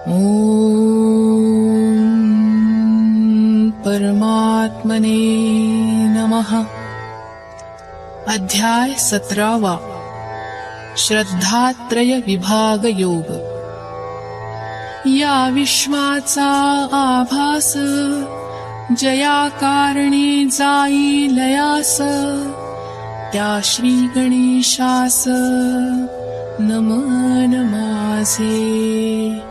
ॐ परमात्मने नमः। अध्याय 17 श्रद्धात्रय विभाग योग। या विश्वाचा आभास जया कारणे जाई लयास, त्या श्री गणेशास नमन माझे।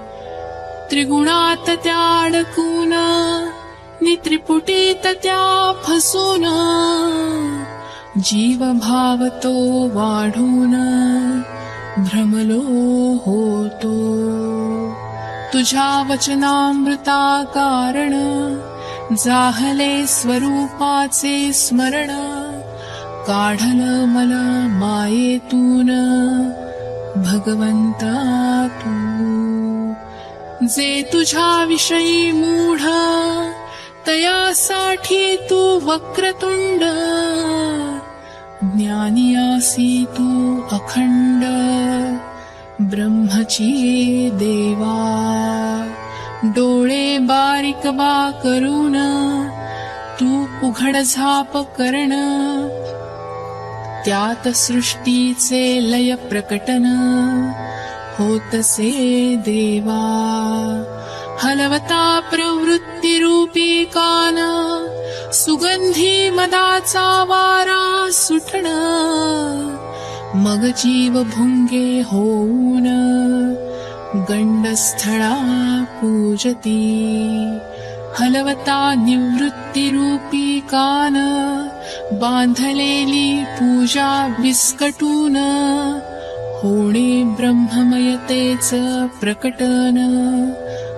त्रिगुणात त्या अडकून त्रिपुटीत त्या फसून, जीव भाव तो वाढून भ्रमलो होतो। तुझ्या वचनामृता कारण जाहले स्वरूपाचे स्मरण, काढल मला मायेतून भगवंता तू। जे तुझ्या विषयी मूढ तयासाठी तू वक्रतुंड, ज्ञानियासी तू अखंड ब्रह्मची देवा। डोळे बारीक बा करून तू उघड झाप करण, त्यात सृष्टीचे लय प्रकटन होतसे देवा। हलवता प्रवृत्ती रूपी कान, सुगंधी मदाचा वारा सुटण, मग जीव भुंगे होऊन गंडस्थळा पूजती। हलवता निवृत्ती रूपी कान, बांधलेली पूजा विस्कटून, होणे ब्रह्ममयतेच प्रकटन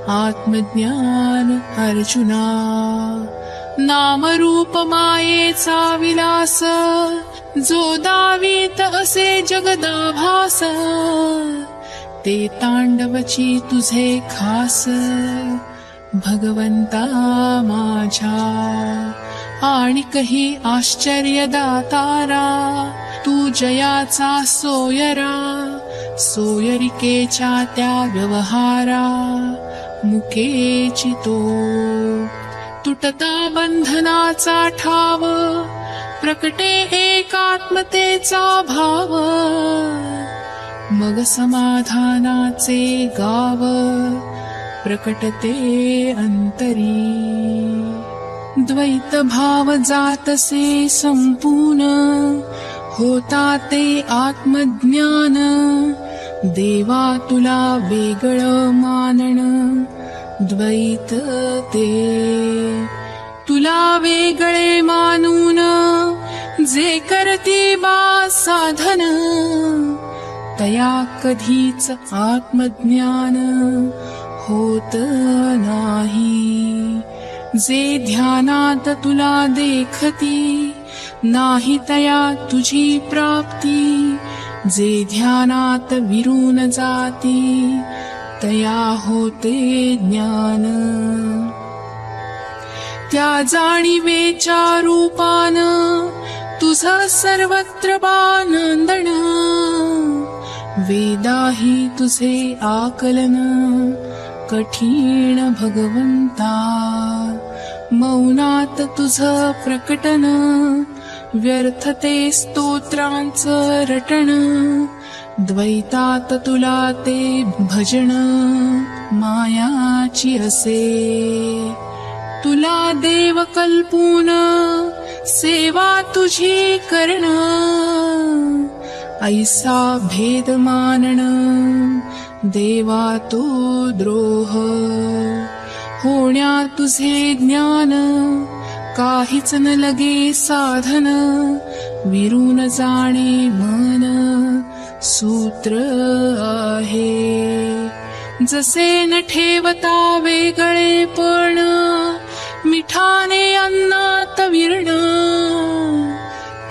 आत्मज्ञान अर्जुना। नामरूप मायेचा विलास, जो दावीत असे जगदाभास, ते तांडवची तुझे खास भगवंता माझ्या। आणि कही आश्चर्य दातारा, तू जयाचा सोयरा, सोयरिकेच्या त्या व्यवहारा मुकेची तो। तुटता बंधनाचा ठाव, प्रकटे एकात्मतेचा भाव, मग समाधानाचे गाव प्रकटते अंतरी। द्वैत भाव जातसे संपूर्ण, होता ते आत्मज्ञान, देवा तुला वेगळ मानण द्वैत ते। तुला वेगळे मानून जे करती बा साधन, तया कधीच आत्मज्ञान होत नाही। जे ध्यानात तुला देखती, नाही तया तुझी प्राप्ती। जे ध्यानात विरून जाती, तया होते ज्ञान। त्या जाणीवेच्या रूपान तुझ सर्वत्र बानंदन, वेदाही तुझे आकलन कठीण भगवंता। मौनात तुझ प्रकटन, व्यर्थते स्तोत्रांच रटण, द्वैतात तुला ते भजन मायाची असे। तुला देव कल्पून सेवा तुझी करण, ऐसा भेद मानण देवा तो द्रोह। होण्या तुझे ज्ञान काहीच न लगे साधन, विरून जाणे मन सूत्र आहे। जसे न ठेवता वेगळेपण, मिठाने अन्नात विरण,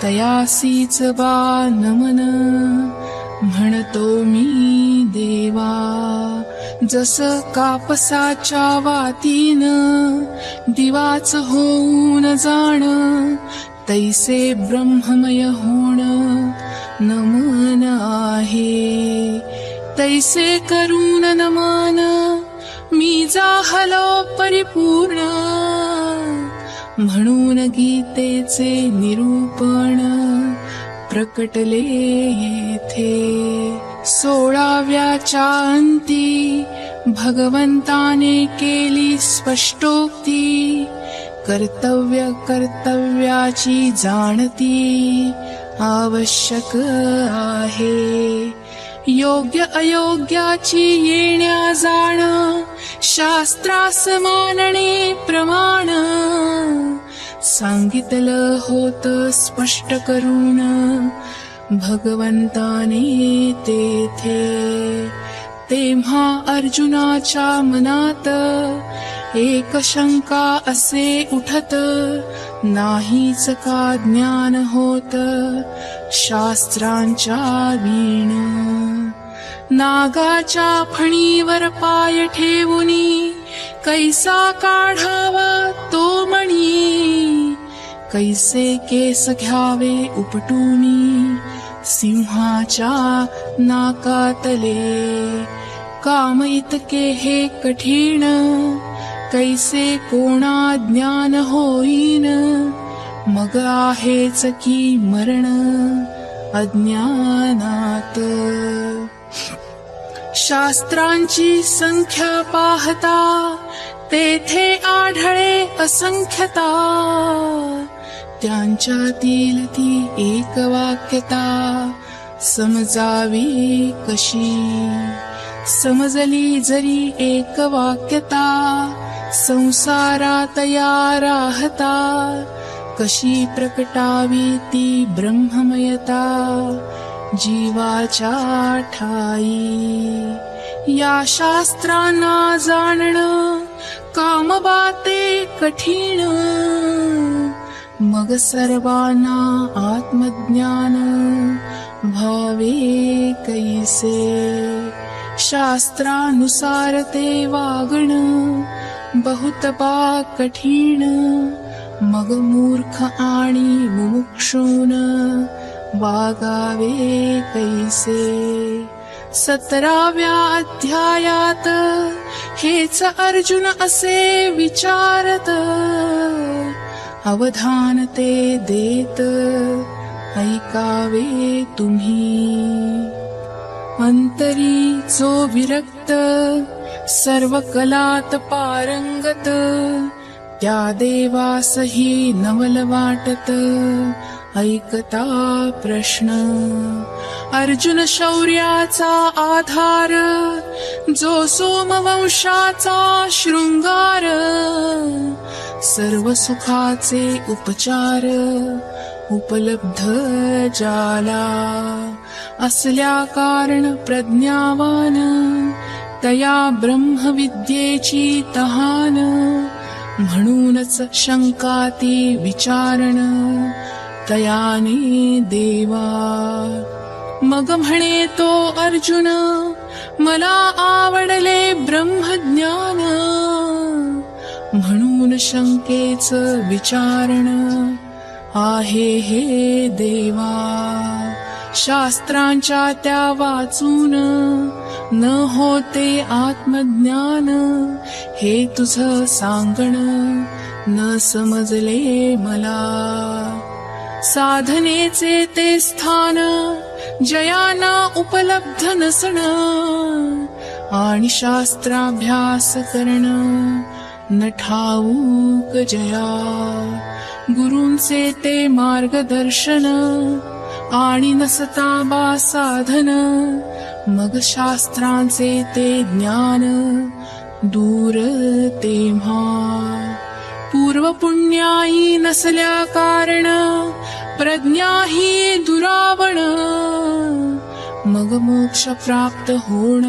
तयासीच बा नमन म्हणतो मी देवा। जस कापसाच्या वातीन दिवाच होऊन जाण, तैसे ब्रह्ममय होण नमन आहे। तैसे करून नमन मी जाहलो परिपूर्ण, म्हणून गीतेचे निरूपण प्रकटले येथे. 16व्याच्या अंती भगवंताने केली स्पष्टोक्ती, कर्तव्य कर्तव्याची जाणती आवश्यक आहे. योग्य अयोग्याची येण्या जाण, शास्त्रास मानणे प्रमाण. सांगितलं होत स्पष्ट करून भगवंताने तेथे. तेव्हा अर्जुनाच्या मनात एक शंका असे उठत, नाहीच का ज्ञान होत शास्त्रांच्या वीण. नागाच्या फणीवर पाय ठेवूनी कैसा काढावा तो मणी, कैसे केस घ्यावे उपटूनी सिंहाच्या नाकातले. काम इतके हे कठीण, कैसे कोणा ज्ञान होईन. मग आहेच की मरण अज्ञानात. शास्त्रांची संख्या पाहता तेथे आढळे असंख्यता. त्यांच्यातील ती एक वाक्यता समजावी कशी. समजली जरी एक वाक्यता संसारात या राहता. कशी प्रकटावी ती ब्रह्ममयता जीवाच्या ठाई. या शास्त्रांना जाणणं कामबाते कठीण, मग सर्वांना आत्मज्ञान भावे कैसे. शास्त्रानुसार ते वागण बहुत बा कठीण, मग मूर्ख आणि मुमुक्षून वागावे कैसे. 17व्या अध्यायात हेच अर्जुन असे विचारत, अवधान ते देत ऐकावे तुम्ही. अंतरी जो विरक्त सर्व कलात पारंगत, त्या देवासही नवल वाटत ऐकता प्रश्न. अर्जुन शौर्याचा आधार, जो सोमवंशाचा शृंगार. सर्व सुखाचे उपचार उपलब्ध जाला. असल्या कारण प्रज्ञावान, तया ब्रह्मविद्येची तहान. म्हणूनच शंकाती विचारण तयाने देवा. मग म्हणे तो अर्जुन, मला आवडले ब्रह्मज्ञान. म्हणून शंकेच विचारण आहे हे देवा. शास्त्रांच्या त्या वाचून न होते आत्मज्ञान. हे तुझ सांगण न समजले मला. साधनेचे ते स्थान जयाना उपलब्ध नसण, आणि शास्त्राभ्यास करण न ठाऊक जया. गुरूंचे ते मार्गदर्शन आणि नसता बा साधन. मग शास्त्रांचे ते ज्ञान दूर तेव्हा. पूर्व पुण्याई नसल्या कारण प्रज्ञा ही दुरावण. मग मोक्ष प्राप्त होण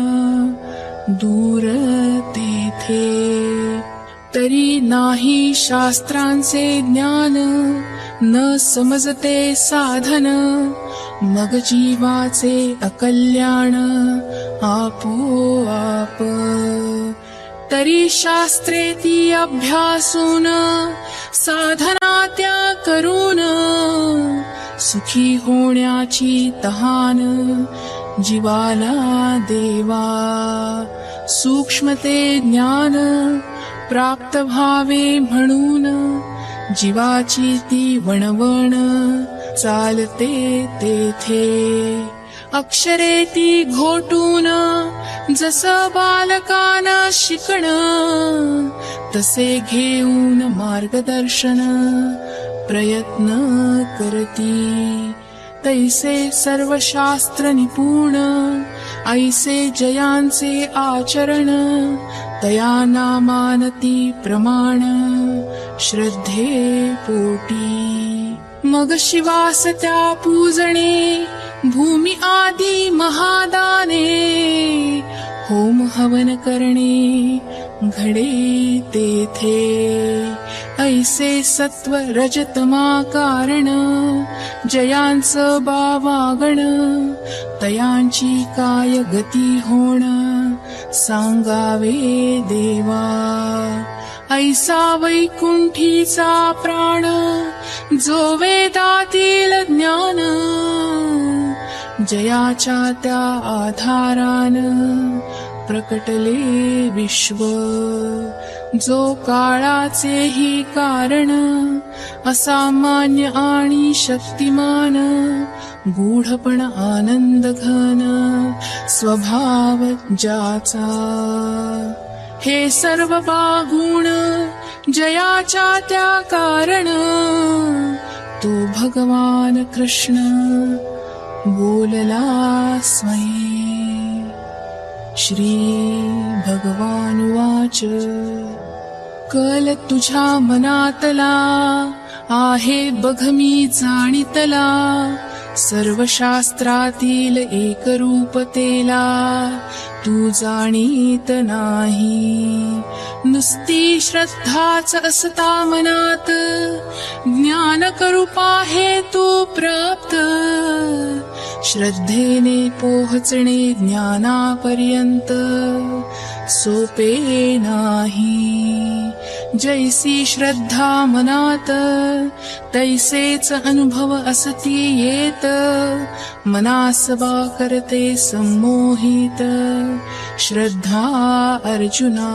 दूर तेथे. तरी नाही शास्त्रांचे ज्ञान, न समजते साधन. मग जीवाचे अकल्याण आपोआप. तरी शास्त्रे ती अभ्यासून साधना त्या करून, सुखी होण्याची तहान जीवाला देवा. सूक्ष्मते ज्ञान प्राप्त भावे म्हणून जीवाची ती वणवण चालते तेथे. अक्षरे ती घोटून जसं बालकांना शिकण, तसे घेऊन मार्गदर्शन प्रयत्न करती. तैसे सर्व शास्त्र निपुण, ऐसे जयांचे आचरण, तया नामानती प्रमाण श्रद्धे पोटी. मग शिवास त्या पूजणे भूमी आदी महादाने, होम हवन करणे घडे तेथे. ऐसे सत्व रजतमा कारण, जयांचं बावागण, तयांची काय गती होण सांगावे देवा. ऐसा वैकुंठीचा प्राण, जो वेदातील ज्ञान, जयाच्या त्या आधारान प्रकटले विश्व. जो काळाचेही कारण, असामान्य आणि शक्तिमान, गूढपण आनंद घन स्वभाव ज्याचा. हे सर्व बागुण जयाच्या त्या कारण, तो भगवान कृष्ण बोलला स्वयं. श्री भगवान वाच. कल तुझ्या मनातला आहे बघ मी जाणितला, सर्व शास्त्रातील एकरूपतेला तू जाणीत नाही. नुसती श्रद्धाच असता मनात, ज्ञान करूपा हे तू प्राप्त. श्रद्धेने पोहोचणे ज्ञानापर्यंत सोपे नाही. जैसी श्रद्धा मनात, तैसेच अनुभव असती येत. मनासवा करते संमोहित श्रद्धा अर्जुना.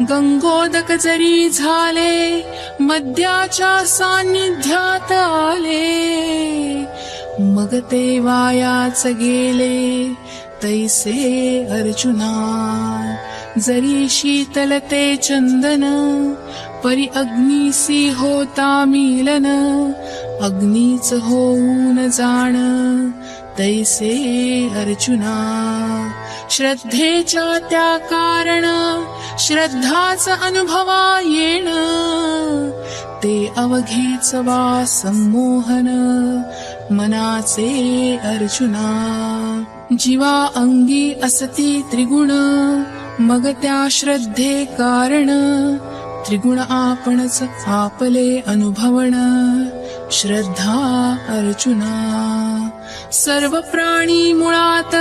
गंगोदक जरी झाले, मद्याच्या सान्निध्यात आले, मग ते वायाच गेले तैसे अर्जुना. जरी शीतलते चंदन, परी अग्नीसी होता मिलन, अग्नीच होऊन जाण तैसे अर्जुना. श्रद्धेच्या त्या कारण, श्रद्धाच अनुभवा येण, ते अवघेच वा संमोहन मनाचे अर्जुना. जीवा अंगी असती त्रिगुण, मग त्या श्रद्धे कारण, त्रिगुण आपणच आपले अनुभवण श्रद्धा अर्जुना. सर्व प्राणी मुळात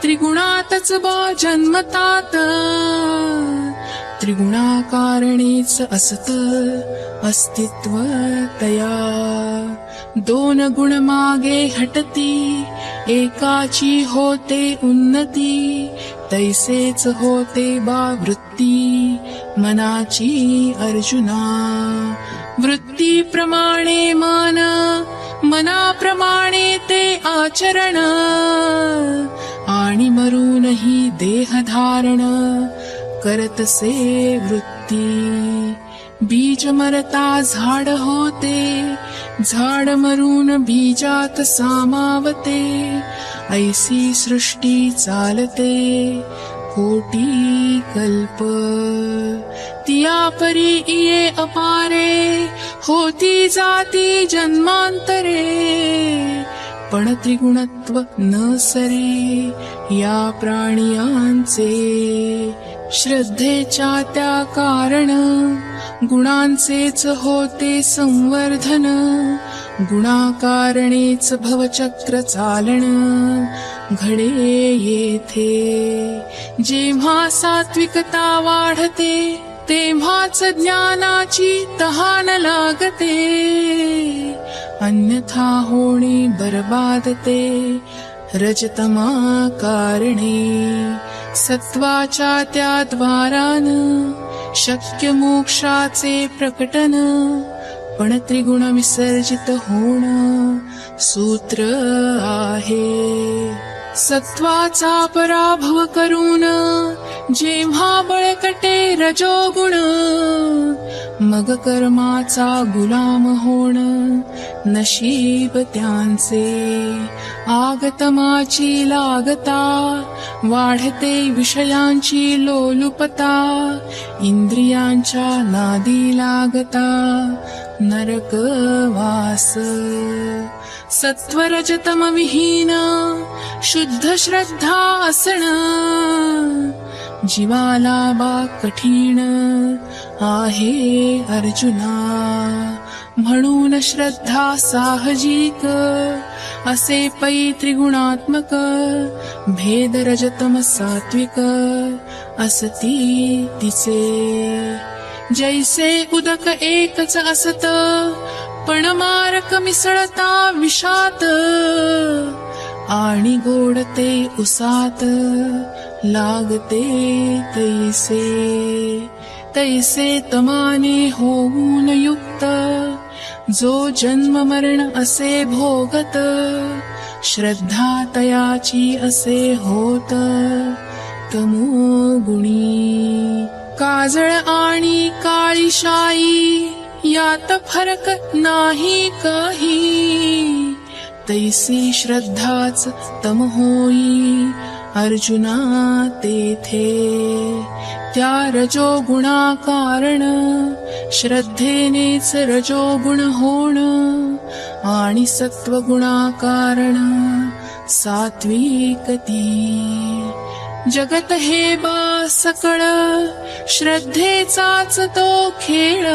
त्रिगुणातच बा जन्मतात, त्रिगुणाकारणेच असत अस्तित्व तया. दोन गुण मागे हटती, एकाची होते उन्नती, तैसेच होते बा वृत्ती मनाची अर्जुना. वृत्तीप्रमाणे मन, मनाप्रमाणे ते आचरण, आणि मरूनही देह धारण करतसे वृत्ती. बीज मरता झाड होते, झाड मरून बीजात सामावते, ऐसी सृष्टी चालते कोटी कल्प. तिया परी इये अपारे, होती जाती जन्मांतरे, पण त्रिगुणत्व न सरे या प्राणियांचे. श्रद्धेच्या त्या कारण, गुणांचेच होते संवर्धन, गुणाकारणेच भवचक्र चालन घडे येथे. जेव्हा सात्विकता वाढते, तेव्हाच ज्ञानाची तहान लागते, अन्यथा होणे बरबादते रजतमा कारणे. सत्वाच्या त्या द्वारान शक्य मोक्षाचे प्रकटन, पण त्रिगुण विसर्जित होण सूत्र आहे. सत्वाचा पराभव करून जेव्हा बळकटे रजोगुण, मग कर्माचा गुलाम होण नशीब त्यांचे. आगतमाची लागता वाढते विषयांची लोलुपता, इंद्रियांच्या नादी लागता नरकवास. सत्वरजतम विहीन शुद्ध श्रद्धा असण, जीवाला बा कठीण आहे अर्जुना. म्हणून श्रद्धा साहजिक असे पै त्रिगुणात्मक, भेद रजतम सात्विक असती तिचे. जैसे उदक एकच असत, पण मारक मिसळता विषात, आणि गोडते उसात लागते तैसे. तैसे तमाने होऊन युक्त, जो जन्म मरण असे भोगत, श्रद्धा तयाची असे होत तमोगुणी. काजळ आणि काळीशाई यात फरक नाही काही, तैसी श्रद्धाच तम होई अर्जुना तेथे. त्या रजोगुणा कारण श्रद्धेनेच रजोगुण होण, आणि सत्वगुणा कारण सात्विकती. जगत हे बा सकळ श्रद्धेचाच तो खेळ,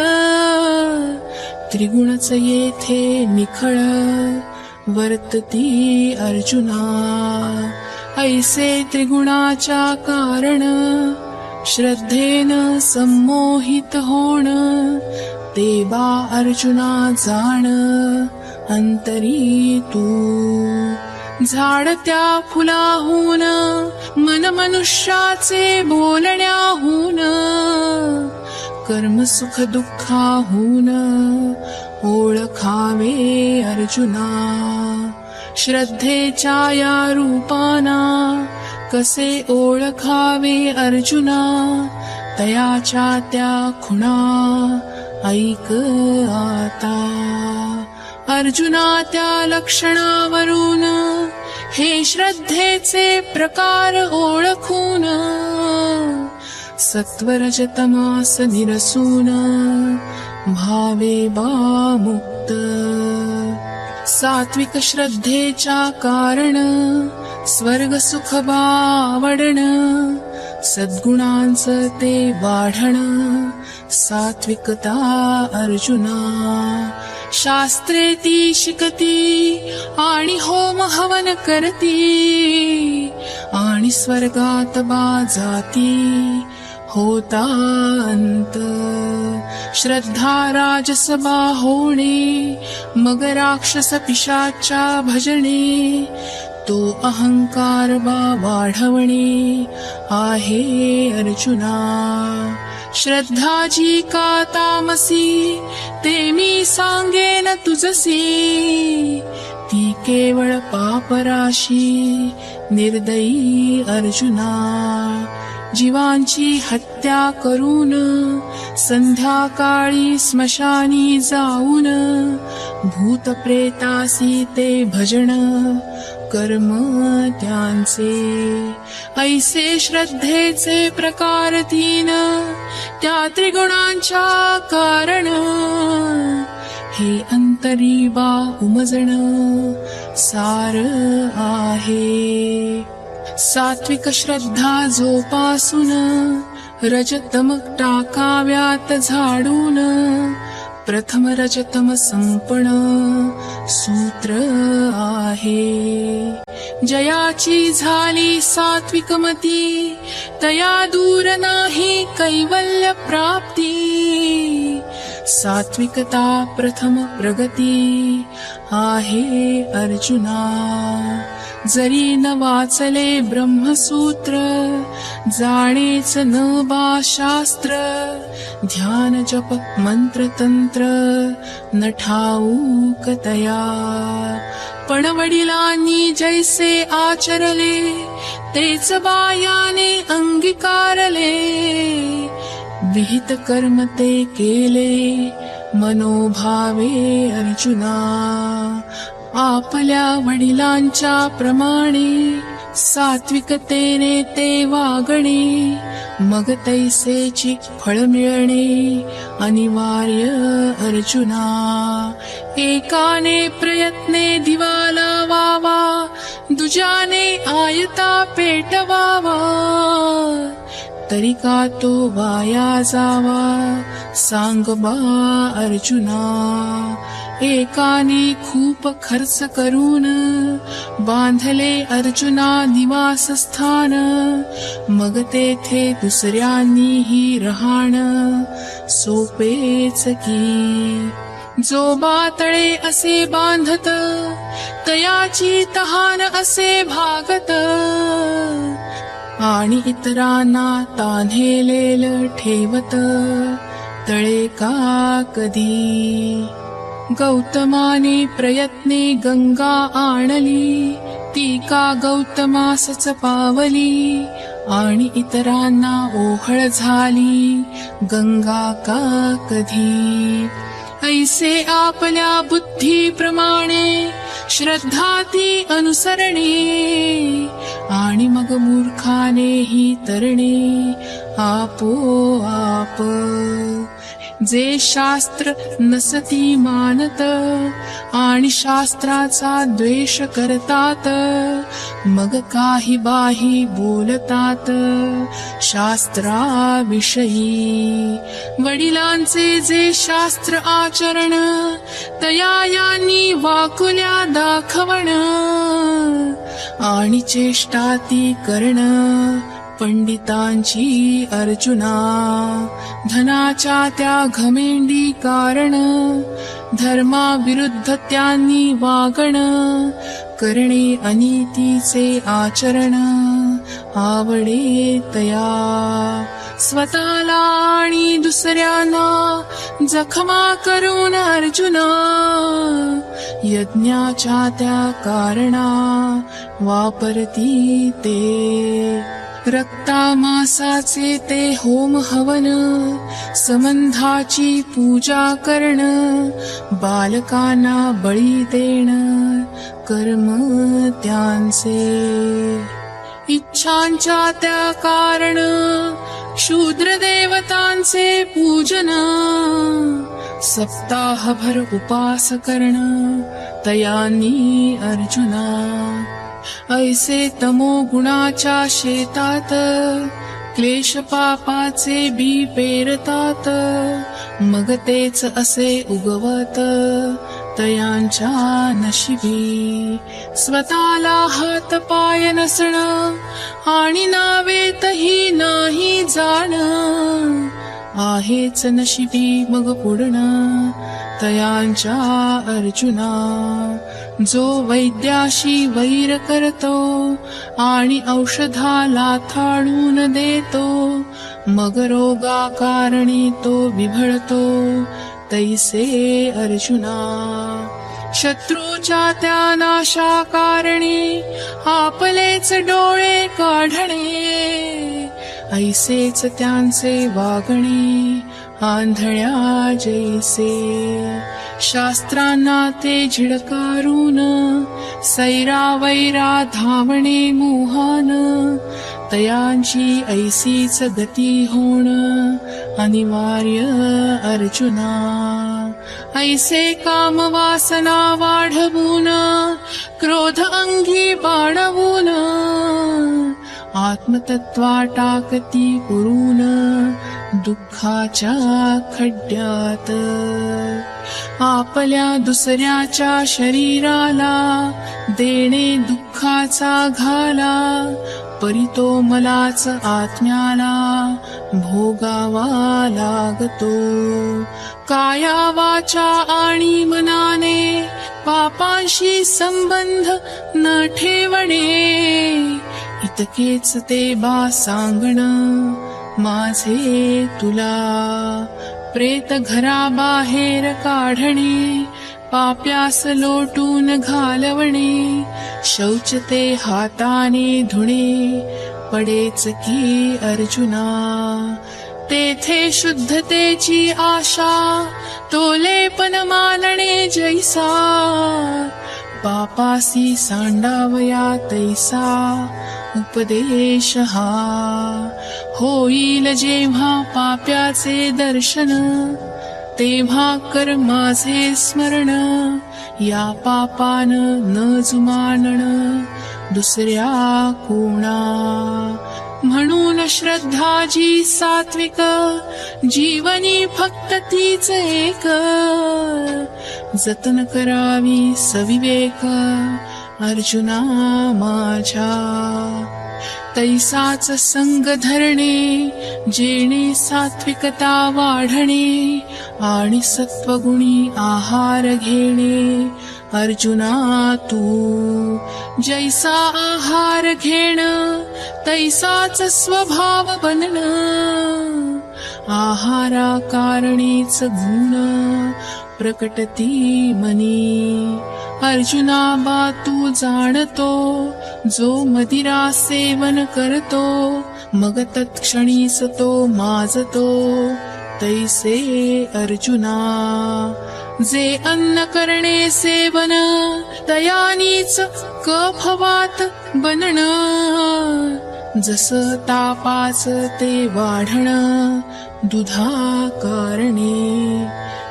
त्रिगुणच येथे निखळ वर्तती अर्जुना. ऐसे त्रिगुणाच्या कारण श्रद्धेन संमोहित होण, ते बा अर्जुना जाण अंतरी तू. झाडत्या फुलाहून मन मनुष्याचे बोलण्याहून, कर्म सुख दुःखाहून ओळखावे अर्जुना. श्रद्धेच्या या रूपाना कसे ओळखावे अर्जुना, तयाच्या त्या खुणा ऐक आता. अर्जुना त्या लक्षणावरून हे श्रद्धेचे प्रकार ओळखून, सत्वरजतमास निरसून भावे बा मुक्त. सात्विक श्रद्धेच्या कारण स्वर्ग सुख बावडण, सद्गुणांचं ते वाढण सात्विकता अर्जुना. शास्त्रे ती शिकती आणि होम हवन करती, आणि स्वर्गात बा जाती होता अंत. श्रद्धा राजसबा होणे, मग राक्षस पिशाच्या भजणे, तो अहंकार बा वाढवणे आहे अर्जुना. श्रद्धा जी का तामसी, ते मी सांगेन तुझसी, ती केवळ पापराशी निर्दयी अर्जुना. जीवांची हत्या करून संध्याकाळी स्मशानी जाऊन, भूत प्रेतासी ते भजन कर्म त्यांचे. ऐसे श्रद्धेचे प्रकार तीन, त्या त्रिगुणांच्या कारण, हे अंतरी बा उमजण सार आहे. सात्विक श्रद्धा जोपासून रजतम टाकाव्यात झाडून, प्रथम रजतम संपण सूत्र आहे. जयाची झाली सात्विक मती, तया दूर नाही कैवल्य प्राप्ती. सात्विकता प्रथम प्रगती आहे अर्जुना. जरी न वाचले ब्रह्मसूत्र, जाणेच न बा शास्त्र, ध्यान जप मंत्र तंत्र न ठाऊक तया. पण वडिलांनी जैसे आचरले, तेच बायाने अंगीकारले. विहित कर्म ते केले, मनोभावे अर्जुना. आपल्या वडिलांच्या प्रमाणे सात्विकतेने ते वागणे, मग तैसेची फळ मिळणे अनिवार्य अर्जुना. एकाने प्रयत्ने दिवा लावावा, दुजाने आयता पेटवावा, तरी का तो वाया जावा, सांग बा अर्जुना. एकाने खूप खर्च करून बांधले अर्जुना निवासस्थान, मग तेथे दुसऱ्यांनीही राहण सोपेच की. जो बातळे असे बांधत, तयाची तहान असे भागत, आणि इतरांना तान्हेलेल ठेवत, तळे का कधी. गौतमाने प्रयत्ने गंगा आणली, ती का गौतमासच पावली, आणि इतरांना ओहळ झाली, गंगा का कधी. ऐसे आपल्या बुद्धीप्रमाणे श्रद्धा ती अनुसरणे, आणि मग मूर्खानेही तरणे आपोआप. जे शास्त्र नसती मानत, आणि शास्त्राचा द्वेष करतात, मग काही बाही बोलतात शास्त्राविषयी. वडिलांचे जे शास्त्र आचरण, तया यांनी वाकुल्या दाखवण, आणि चेष्टा ती करण पंडितांची अर्जुना. धनाच्या त्या घमेंडी कारण, धर्माविरुद्ध त्यांनी वागण, करणे अनीतीचे आचरण आवडे तया. स्वतःला आणि दुसऱ्यांना जखमा करून अर्जुना, यज्ञाच्या त्या कारणा वापरती ते. रक्ता मासाचे ते होम हवन, संबंधाची पूजा करण, बालकांना बळी देण कर्म त्यांचे. इच्छांच्या त्या कारण शूद्र देवतांचे पूजन, सप्ताहभर उपास करण तयांनी अर्जुना. ऐसे तमो गुणाच्या शेतात क्लेश पापाचे बी पेरतात, मग तेच असे उगवत तयांच्या नशिबी. स्वतःला हात पाय नसण, आणि नावेतही नाही जाण, आहेच नशिबी मग पुढण तयांच्या अर्जुना. जो वैद्याशी वैर करतो, आणि औषधाला थाळून देतो, मग रोगा कारणी तो विभळतो तैसे अर्जुना. शत्रूच्या त्या नाशा कारणी आपलेच डोळे काढणे, ऐसेच त्यांचे वागणे आंधळ्या जैसे. शास्त्रांना ते झिडकारून सैरा वैरा धावणे मोहान, तयांची ऐसीच गती होण अनिवार्य अर्जुना. ऐसे काम वासना वाढवून, क्रोध अंगी बाणवून, आत्मतत्वा टाकती पुरून दुःखाच्या खड्ड्यात. आपल्या दुसऱ्याच्या शरीराला देणे दुःखाचा घाला, परितो मलाच आत्म्याला भोगावा लागतो. काया वाचा आणि मनाने पापांशी संबंध न ठेवणे, इतकेच ते बा सांगण माझे तुला. प्रेत घराबाहेर काढणे, पाप्यास लोटून घालवणे, शौच ते हाताने धुणे, पडेच की अर्जुना. तेथे शुद्धतेची आशा, तोलेपण मानणे जैसा, पापासी सांडावया तैसा उपदेश हा. होईल जेव्हा पाप्याचे दर्शन, तेव्हा कर माझे स्मरण, या पापान न जुमानण दुसऱ्या कोणा. म्हणून श्रद्धा जी सात्विक, जीवनी फक्त तीच एक, जतन करावी सविवेक अर्जुना माझ्या. तैसाच संग धरणे, जेणे सात्विकता वाढणे, आणि सत्वगुणी आहार घेणे अर्जुना तू. जैसा आहार घेण, तैसाच स्वभाव बनण, आहारा कारणेच गुण प्रकटती मनी. अर्जुना बा तू जाणतो, जो मदिरा सेवन करतो, मग तत्क्षणीच तो माजतो, तैसे अर्जुना. जे अन्न करणे सेवन, तयानीच कफवात बनण, जस तापाच ते वाढण दुधा कारणे.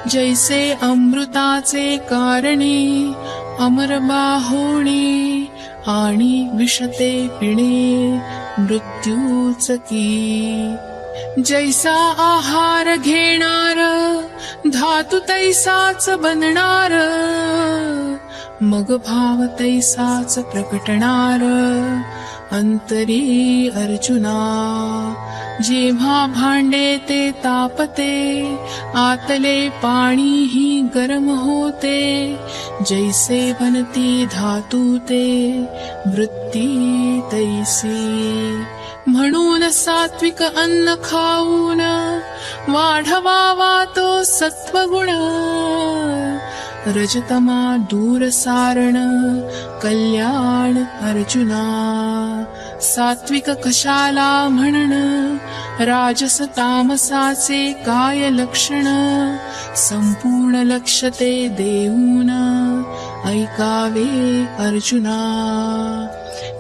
जैसे अमृताचे कारणे अमरबा होणे, आणि विषते पिणे मृत्यूच की. जैसा आहार घेणार, धातू तैसाच बनणार, मग भाव तैसाच प्रकटणार अंतरी अर्जुना. जेव्हा भांडे ते तापते, आतले पाणीही गरम होते, जैसे बनती धातू ते वृत्ती तैसी. म्हणून सात्विक अन्न खाऊन वाढवावा तो सत्वगुण, रजतमा दूर सारण कल्याण अर्जुना. सात्विक कशाला म्हणण, राजस तामसाचे काय लक्षण, संपूर्ण लक्ष ते देऊन ऐकावे अर्जुना.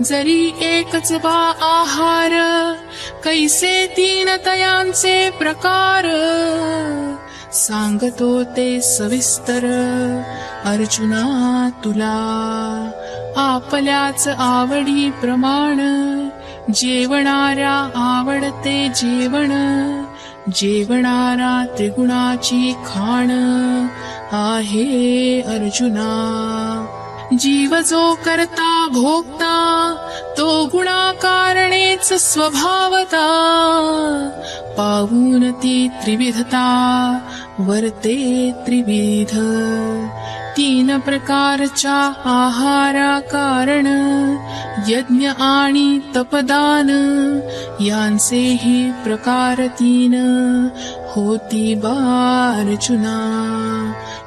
जरी एकच बा आहार, कैसे तीन तयांचे प्रकार, सांगतो ते सविस्तर अर्जुना तुला. आपल्याच आवडी प्रमाण, जेवणाऱ्या आवडते जेवण, जेवणारा त्रिगुणाची खाण आहे अर्जुना. जीव जो करता भोगता, तो गुणाकारणेच स्वभावता, पाहून ती त्रिविधता वर्ते त्रिविध. तीन प्रकारच्या आहारा कारण, यज्ञ आणि तपदान, यांचेही प्रकार तीन होती बा अर्जुना.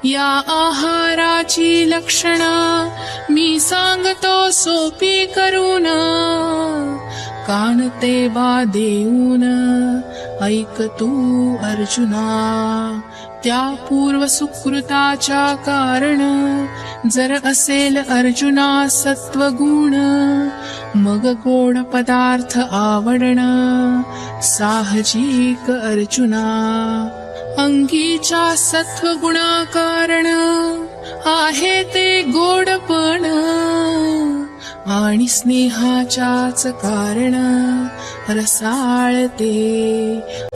या आहाराची लक्षण मी सांगतो सोपी करून, कान ते बा देऊन ऐक तू अर्जुना. त्या पूर्व सुकृताच्या कारण, जर असेल अर्जुना सत्वगुण, मग गोड पदार्थ आवडण साहजिक अर्जुना. अंगीच्या सत्वगुणा कारण, आहे ते गोडपण, आणि स्नेहाच्याच कारण रसाळते.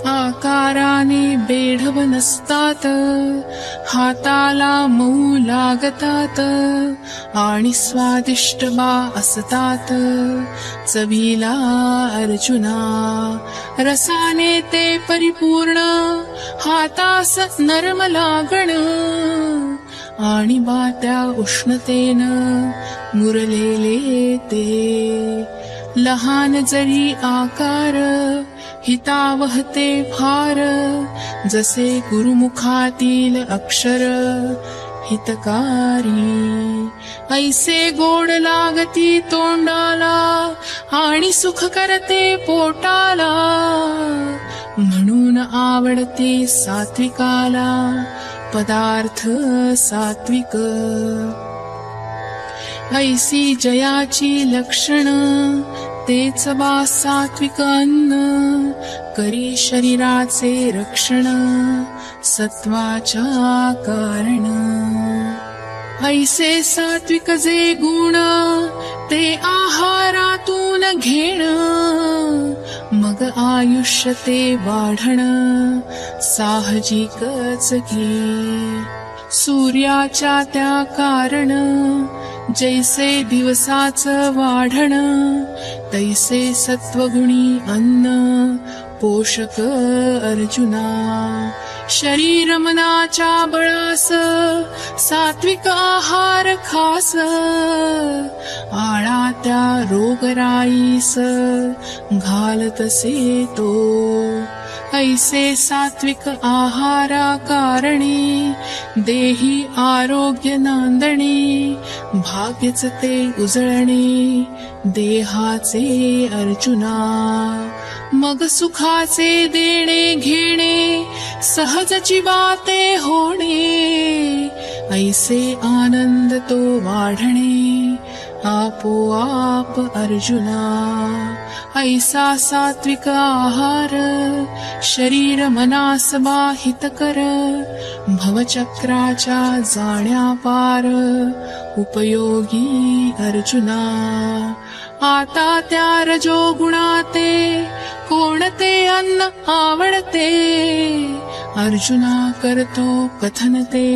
आकाराने बेढब नसतात, हाताला मऊ लागतात आणि स्वादिष्ट बा असतात. चवीला अर्जुना रसाने ते परिपूर्ण, हातास नरम लागण आणि बात्या उष्णतेनं मुरलेले ते. लहान जरी आकार हितावहते फार, जसे गुरुमुखातील अक्षर हितकारी. ऐसे गोड लागती तोंडाला आणि सुख करते पोटाला, म्हणून आवडते सात्विकाला पदार्थ सात्विक. ऐसी जयाची लक्षण तेच बा सात्विक अन्न, करी शरीराचे रक्षण सत्वाच्या कारण. ऐसे सात्विक जे गुण ते आहारातून घेण, मग आयुष्य ते वाढण साहजिकच की. सूर्याच्या त्या कारण जैसे दिवसाचं वाढण, तैसे सत्वगुणी अन्न पोषक अर्जुना. शरीर मनाच्या बळास सात्विक आहार खास, आळा त्या रोगराईस घालतसे तो. ऐसे सात्विक आहारा कारणी देही आरोग्य नांदणे, भाग्यच ते उजळणे देहाचे अर्जुना. मग सुखाचे देणे घेणे सहजची बाते होणे, ऐसे आनंद तो वाढणे आपोआप अर्जुना. ऐसा सात्विक आहार शरीर मनास बाहित कर, भवचक्राच्या जाण्या पार उपयोगी अर्जुना. आता त्या रजोगुणाते कोणते अन्न आवडते, अर्जुना करतो कथन ते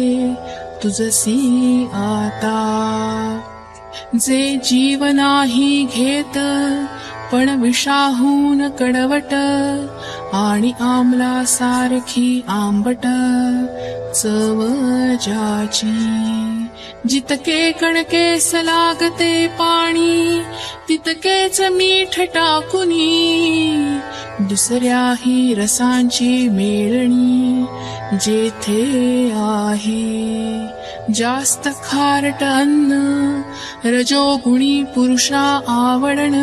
तुझसी आता. जे जीव नाही घेत पण विषाहून कडवट, आणि आमला सारखी आंबट चव ज्याची. जितके कणकेस लागते पाणी, तितकेच मीठ टाकुनी, दुसऱ्याही रसांची मेळणी जेथे आहे. जास्त खारट अन्न रजोगुणी पुरुषा आवडण,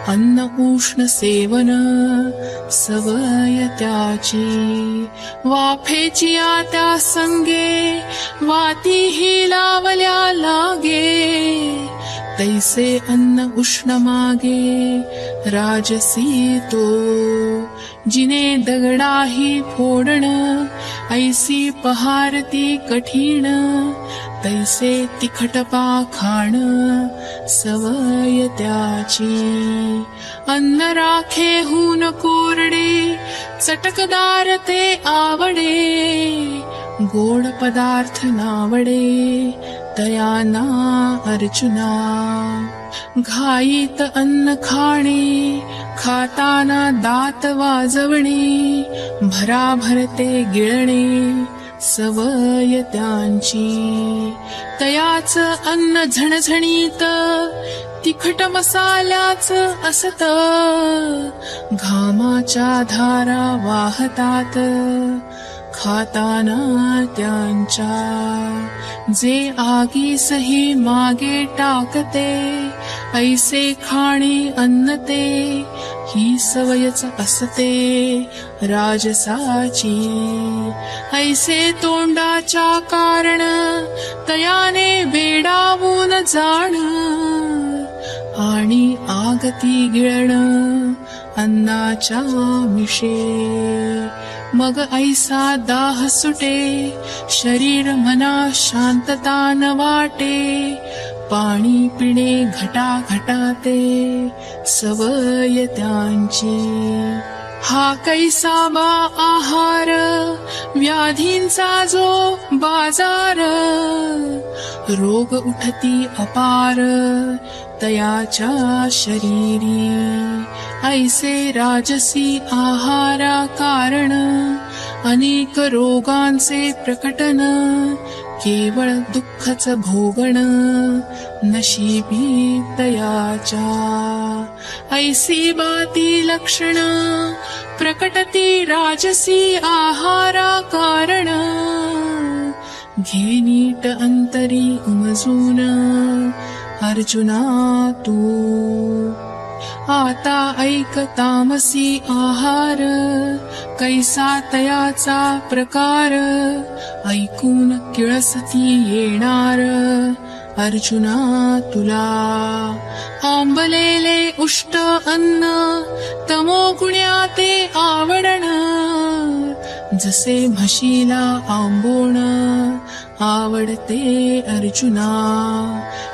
अन्न उष्ण सेवन सवय त्याची. वाफेची त्या संगे वातीही लावल्या लागे, तैसे अन्न उष्ण मागे राजसी तो. जिने दगडाही फोडण ऐसी पहारती कठीण, तैसे तिखटपा खाण सवय त्याची. अन्न राखेहून कोरडे चटकदार ते आवडे, गोड पदार्थ नावडे तयाना अर्जुना. घाईत अन्न खाणे खाताना दात वाजवणे, भराभर ते गिळणे सवय त्यांची. तयाच अन्न झणझणीत तिखट मसाल्याच असत, घामाच्या धारा वाहतात खाताना त्यांच्या. जे आगीसही मागे टाकते ऐसे खाणे अन्न ते, ही सवयच असते राजसाची. ऐसे तोंडाच्या कारण तयाने वेडावून जाण, आणि आगती गिळण अन्नाच्या मिशे. मग ऐसा दाह सुटे शरीर मना शांतता न वाटे, पाणी पिणे घटाघटाते सवय त्यांची. हा कैसा बा आहार व्याधींचा जो बाजार, रोग उठती अपार तयाच्या शरीरी. ऐसे राजसी आहारा कारण अनेक रोगांचे प्रकटन, केवळ दुःखच भोगण नशिबी तयाच्या. ऐसी बाती लक्षण प्रकटती राजसी आहारा कारण, घे नीट अंतरी उमजून अर्जुना तू. आता ऐक तामसी आहार कैसा तयाचा प्रकार, ऐकून किळसती येणार अर्जुना तुला. आंबलेले उष्ट अन्न तमोगुण्या ते आवडण, जसे म्हशीला आंबोण आवडते अर्जुना.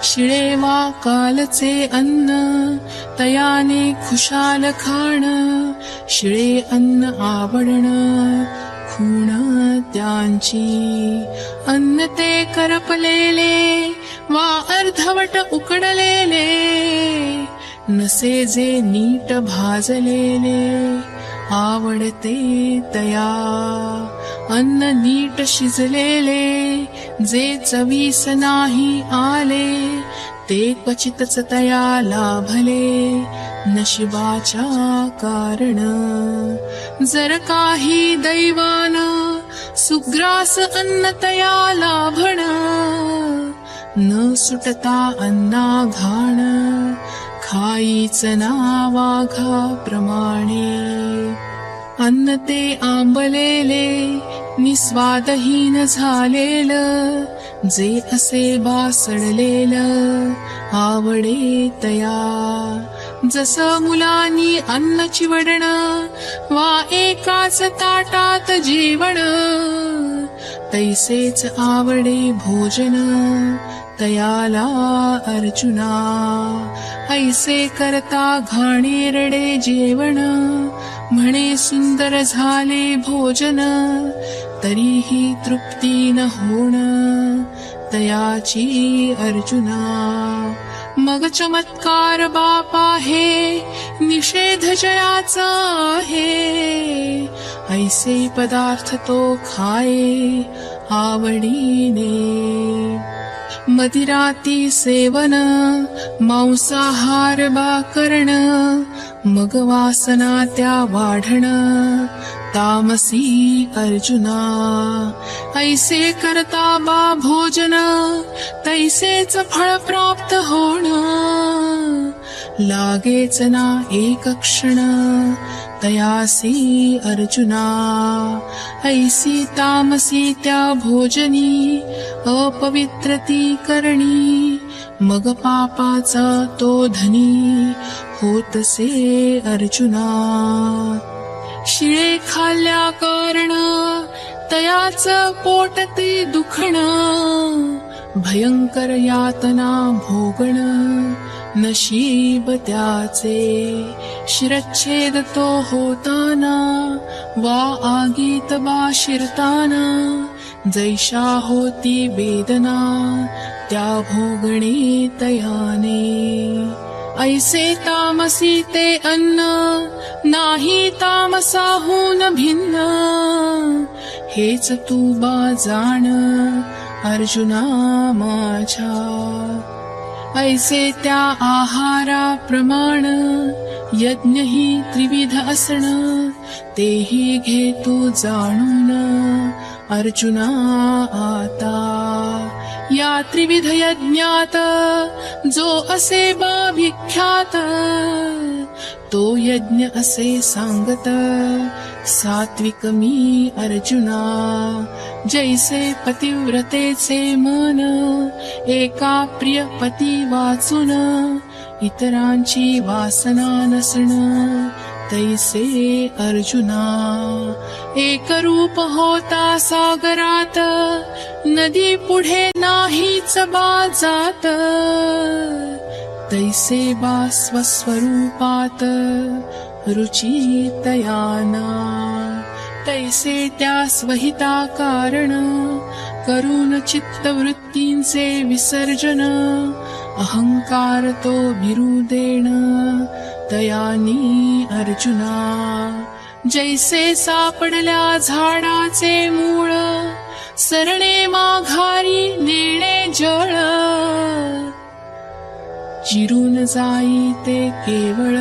शिळे वा कालचे अन्न तयाने खुशाल खाण, शिळे अन्न आवडण खूण त्यांची. अन्न ते करपलेले वा अर्धवट उकडलेले, नसे जे नीट भाजलेले आवडते तया. अन्न नीट शिजलेले जे चवीस नाही आले, ते क्वचितच तया लाभले नशिबाच्या कारण. जर काही दैवान सुग्रास अन्न तया लाभण, न सुटता अन्ना घाण खाईच ना वाघा प्रमाणे. अन्न ते आंबलेले निस्वादहीन झालेल, जे असे बासडलेल आवडे तया. जस मुलांनी अन्न चिवडण वा एकाच ताटात जेवण, तैसेच आवडे भोजन तयाला अर्जुना. ऐसे करता घाणेरडे जेवण, म्हणे सुंदर झाले भोजन, तरीही तृप्ती न होण तयाची अर्जुना. मग चमत्कार बाप आहे निषेध जयाचा आहे, ऐसे पदार्थ तो खाये आवडीने. मदिराती सेवन मांसाहार बा करण, मग वासना त्या वाढण तामसी अर्जुना. ऐसे करता बा भोजन तैसेच फळ प्राप्त होण, लागेच ना एक क्षण तयासी अर्जुना. ऐसी तामसी त्या भोजनी अपवित्रती करणी, मग पापाचा तो धनी होतसे अर्जुना. शिळे खाल्ल्या कारण तयाच पोट ते दुखण, भयंकर यातना भोगण नशीब त्याचे. शिरच्छेद तो होताना वा आगीत बा शिरताना, जैशा होती वेदना त्या भोगणे तयाने. ऐसे तामसी ते अन्न नाही तामसाहून भिन्न, हेच तू बा जाण अर्जुना माझ्या. ऐसे त्या आहारा प्रमाण यज्ञ ही त्रिविध असण, तेही घे तू जाणून अर्जुना आता. या त्रिविध यज्ञात जो असे बा विख्यात, तो यज्ञ असे सांगत सात्विक मी अर्जुना. जैसे पतिव्रतेचे मन एका प्रिय पती वाचून, इतरांची वासना नसण तैसे अर्जुना एक रूप होता सागरात नदी पुढे नाहीच जात तैसे बा स्वस्वरूपात रुची तयाना तैसे त्या स्वहिता कारण करून चित्तवृत्तींचे विसर्जन अहंकार तो विरुदेण तयानी अर्जुना जैसे सापडल्या झाडाचे मूळ सरणे माघारी नेणे जळ चिरून जाई ते केवळ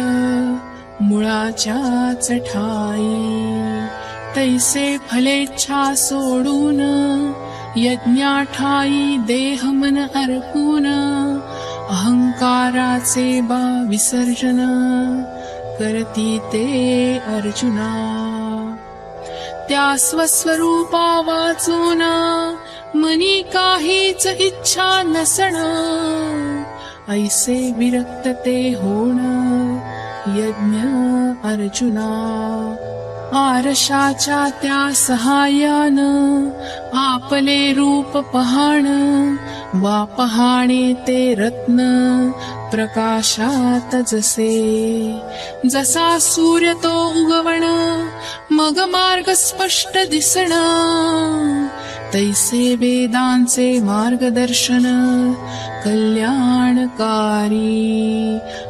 मुळाच्याच ठाई तैसे फलेच्छा सोडून यज्ञाठाई देह मन अर्पून अहंकाराचे बा विसर्जन करती ते अर्जुना त्या स्वस्वरूपा वाचून मनी काहीच इच्छा नसण ऐसे विरक्त ते होण यज्ञ अर्जुना आरशाच्या त्या सहाय्यान आपले रूप पहाण वा पहाणे ते रत्न प्रकाशात जसे जसा सूर्य तो उगवण मग मार्ग स्पष्ट दिसण तैसे वेदांचे मार्गदर्शन कल्याणकारी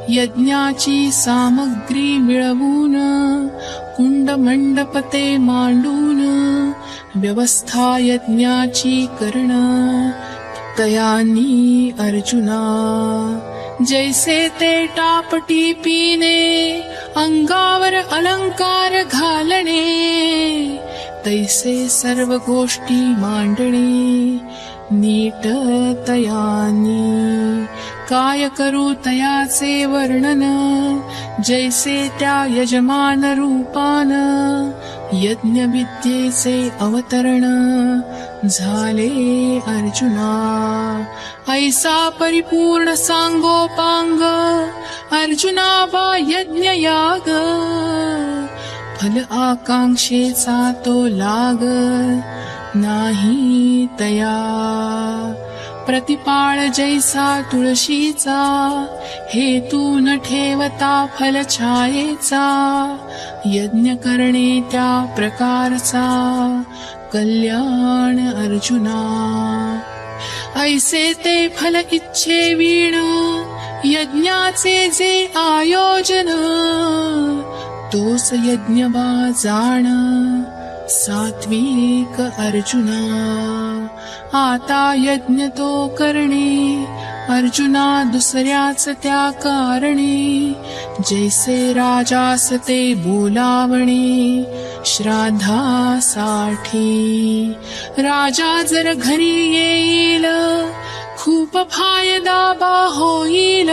यज्ञाची सामग्री मिळवून कुंड मंडप ते मांडून व्यवस्था यज्ञाची करण तयानी अर्जुना जैसे ते टापटीपीने अंगावर अलंकार घालणे तैसे सर्व गोष्टी मांडणे नीट तयानी काय करू तयाचे वर्णन जैसे त्या यजमान रूपान यज्ञ विद्येचे अवतरण झाले अर्जुना ऐसा परिपूर्ण सांगोपांग अर्जुना वा यज्ञ याग फल आकांक्षेचा तो लाग नाही तया प्रतिपाळ जैसा तुळशीचा हेतू न ठेवता फल छायेचा यज्ञ करणे त्या प्रकारचा कल्याण अर्जुना ऐसे ते फल इच्छे वीण यज्ञाचे जे आयोजन तोच यज्ञ बा जाण सात्विक अर्जुना आता यज्ञ तो करणे अर्जुना दुसऱ्याच त्या कारणे जैसे राजास ते बोलावणे श्राद्धासाठी राजा जर घरी येईल खूप फायदा बा होईल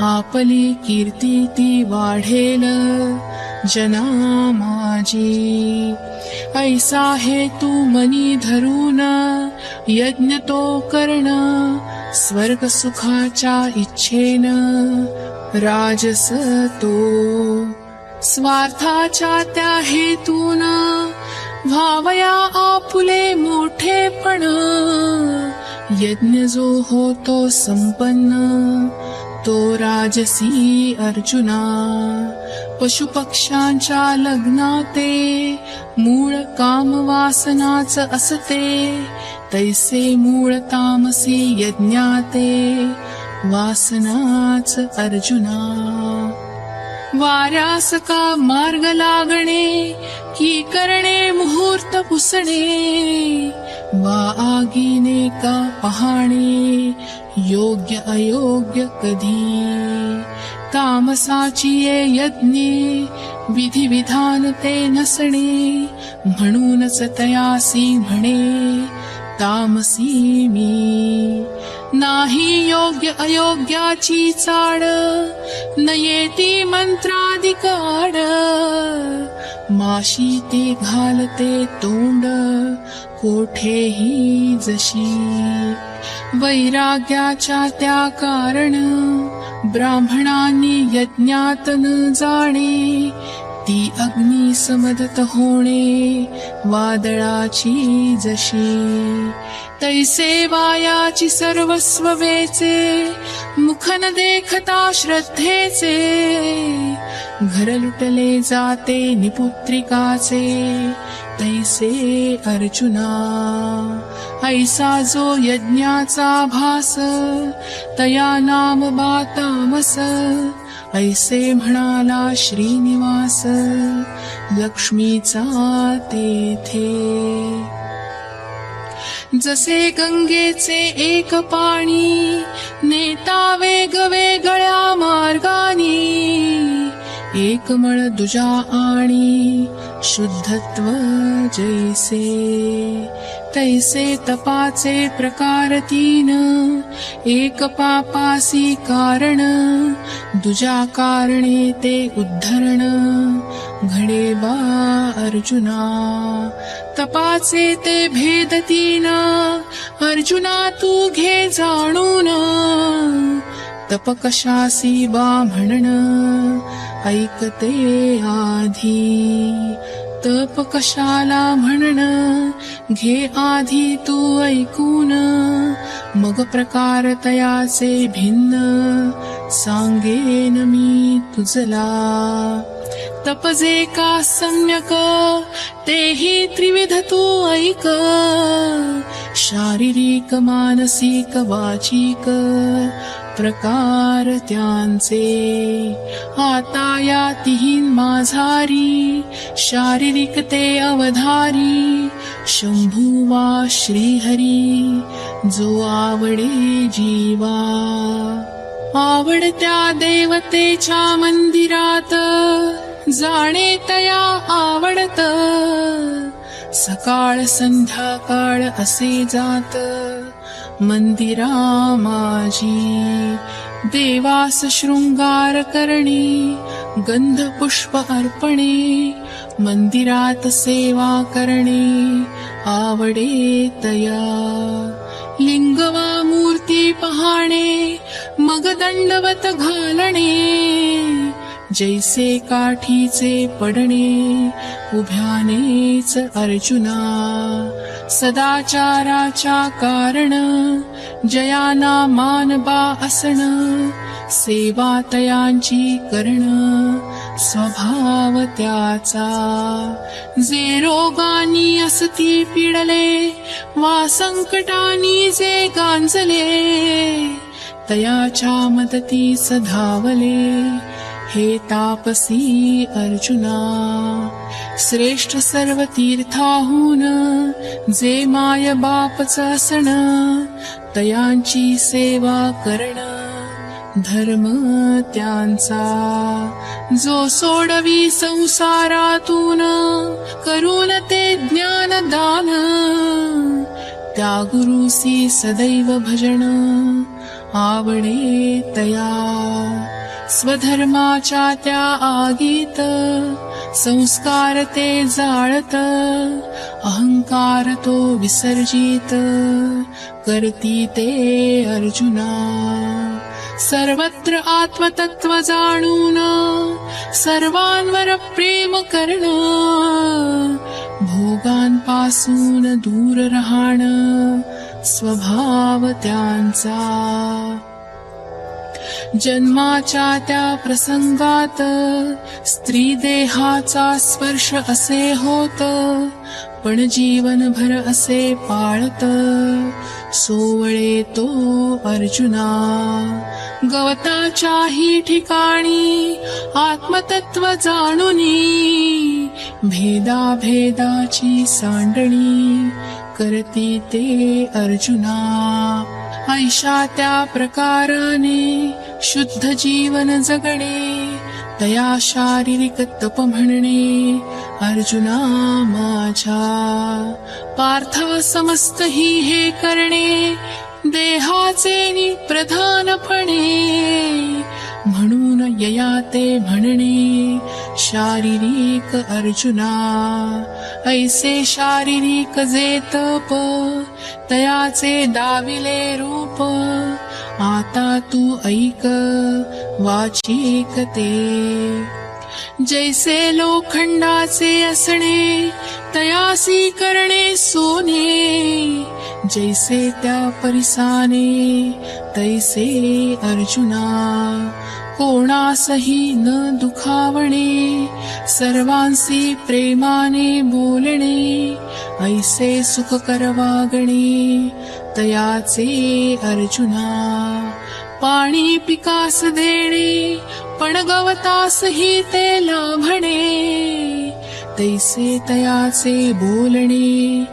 आपली कीर्ती ती वाढेल जना माझी ऐसा हेतू मनी धरून यज्ञ तो करण स्वर्ग सुखाच्या इच्छेन राजस तो स्वार्थाच्या त्या हेतून व्हावया आपुले मोठेपण यज्ञ जो होतो संपन्न तो राजसी अर्जुना पशुपक्ष्यांच्या लग्नाते मूळ काम वासनाच असते तैसे मूळ तामसी यज्ञाते वासनाच अर्जुना वाऱ्यास का मार्ग लागणे की करणे मुहूर्त पुसणे वा आगीने का पहाणे योग्य अयोग्य कधी तामसाची यज्ञे विधी विधान ते नसणे म्हणूनच तयासी म्हणे तामसी मी नाही योग्य अयोग्याची चाड न येती मंत्राधिकाड माशी ती घालते तोंड कोठेही जशी वैराग्याच्या त्या कारण ब्राह्मणांनी यज्ञात न जाणे ती अग्नी समदत होणे वादळाची जशी तैसे वायाची सर्वस्व वेचे मुख न देखता श्रद्धेचे घर लुटले जाते निपुत्रिकाचे तैसे अर्जुना ऐसा जो यज्ञाचा भास तया नाम बातामस ऐसे म्हणाला श्रीनिवास लक्ष्मीचा तेथे जसे गंगेचे एक पाणी नेता वेगवेगळ्या मार्गानी एकमळ दुजा आणि शुद्धत्व जैसे तैसे तपाचे प्रकार तीन एक पापासी कारण दुजा कारणे ते उद्धरण घडे बा अर्जुना तपाचे ते भेद तीन अर्जुना तू घे जाणून तप कशासी बा म्हणण ऐकते आधी तप कशाला म्हणण घे आधी तू ऐकून मग प्रकार तयाचे भिन्न सांगेन मी तुझला तप जे का सम्यक तेही त्रिविध तू ऐक शारीरिक मानसिक वाचिक प्रकार त्यांचे आता या तिहीन माझारी शारीरिक ते अवधारी शंभू वा श्रीहरी जो आवडे जीवा आवडत्या देवतेच्या मंदिरात जाणे तया आवडत सकाळ संध्याकाळ असे जात मंदिरा माझी देवास शृंगार करणे गंध पुष्प अर्पणे मंदिरात सेवा करणे आवडे तया लिंग वा मूर्ती पाहणे मग दंडवत घालणे जैसे काठीचे पडणे उभ्यानेच अर्जुना सदाचाराच्या कारण जयाना मानबा असण सेवा तयांची करण स्वभाव त्याचा जे रोगानी असती पिडले वा संकटानी जे गांजले तयाच्या मदतीस धावले हे तापसी अर्जुना श्रेष्ठ सर्व तीर्थाहून जे माय बापच असण तयांची सेवा करण धर्म त्यांचा जो सोडवी संसारातून करून ते ज्ञानदान त्या गुरुसी सदैव भजन आवडे तया स्वधर्माच्या त्या आगीत संस्कार ते जाळत अहंकार तो विसर्जित करती ते अर्जुना सर्वत्र आत्मतत्व जाणून सर्वांवर प्रेम करण भोगांपासून दूर राहण स्वभाव त्यांचा जन्माच्या त्या प्रसंगात स्त्री देहाचा स्पर्श असे होत पण जीवनभर असे पाळत सोवळे तो अर्जुना गवताच्याही ठिकाणी आत्मतत्व जाणूनी भेदाभेदाची सांडणी करती ते अर्जुना ऐशा त्या प्रकाराने शुद्ध जीवन जगणे तया शारीरिक तप म्हणणे अर्जुना माझा पार्था समस्त ही हे करणे देहाचे प्रधानपणे म्हणून यया ते म्हणणे शारीरिक अर्जुना. ऐसे शारीरिक जे तप तयाचे दाविले रूप. आता तू ऐक वाचिक ते. जैसे लोखंडाचे असणे तयासी करणे सोने. जैसे त्या परिसाने तैसे अर्जुना. कोणासही न दुखावणे सर्वांसी प्रेमाने बोलणे. ऐसे सुखकर वागणे तयाचे अर्जुना. पाणी पिकास देणे पण गवतासही ते लाभणे. तैसे तयाचे बोलणे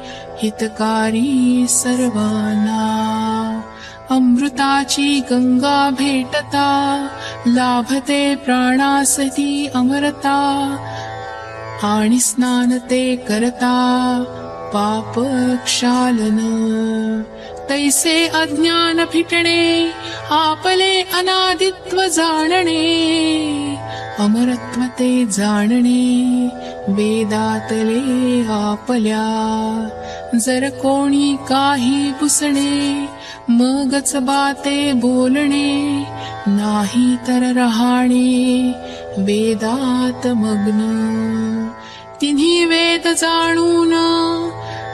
हितकारी सर्वांना. अमृताची गंगा भेटता लाभते प्राणासती अमरता. आणि स्नान ते करता पाप क्षालन. तैसे अज्ञान फिटणे आपले अनादित्व जाणणे. अमरत्व ते जाणणे वेदातले आपल्या. जर कोणी काही पुसणे मगच बाते बोलणे. नाही तर राहणे वेदात मग्न. तिन्ही वेद जाणून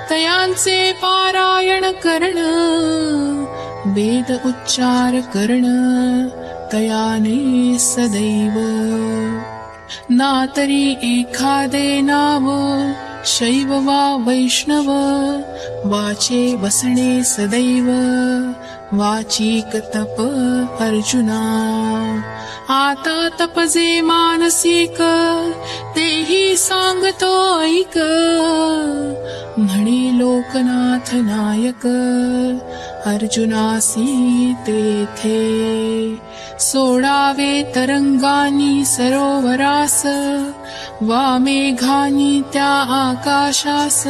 तयांचे पारायण करण. वेद उच्चार करण तयाने सदैव. ना तरी एखादे नाव शैव वा वैष्णव. वाचे बसणे सदैव वाचिक तप अर्जुना. आता तपजे मानसिक तेही सांगतो ऐक. म्हणे लोकनाथ नायक अर्जुनासी तेथे. सोडावे तरंगानी सरोवरास वा मेघानी त्या आकाशास.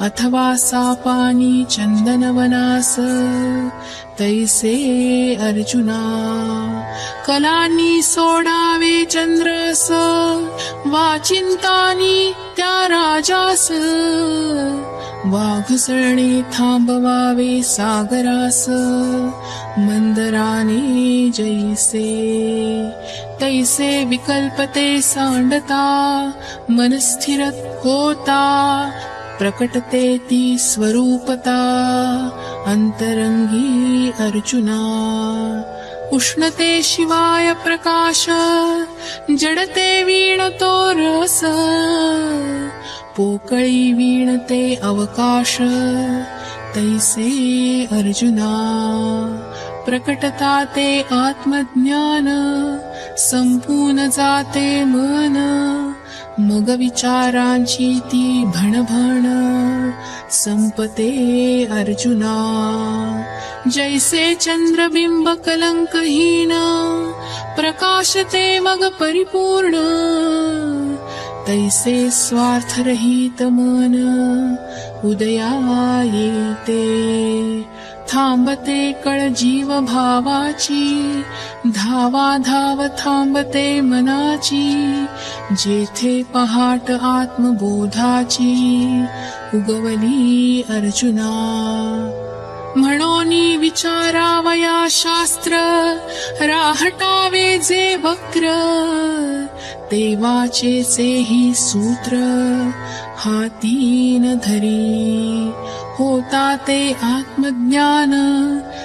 अथवा सापानी चंदनवनास तैसे अर्जुना. कलांनी सोडावे चंद्रास वा चिंतानी त्या राजास. वा घुसळणे थांबवावे सागरास मंदराने जैसे. तैसे विकल्पते सांडता मनस्थिर होता. प्रकटते ती स्वरूपता अंतरंगी अर्जुना. उष्णते शिवाय प्रकाश जडते वीणतो रस. पोकळी वीणते अवकाश तैसे अर्जुना. प्रकटता ते आत्मज्ञान संपून जाते मन. मग विचारांची ती भणभण संपते अर्जुना. जैसे चंद्रबिंब कलंकहीन प्रकाशते मग परिपूर्ण. तैसे स्वार्थरहित मन उदया येते. थांबते कळ जीव भावाची धावा धाव थांबते मनाची. जेथे पहाट आत्मबोधाची उगवली अर्जुना. म्हणोनी विचारावया शास्त्र राहटावे जे वक्र. देवाचेही सूत्र हातीन धरी. होता ते आत्मज्ञान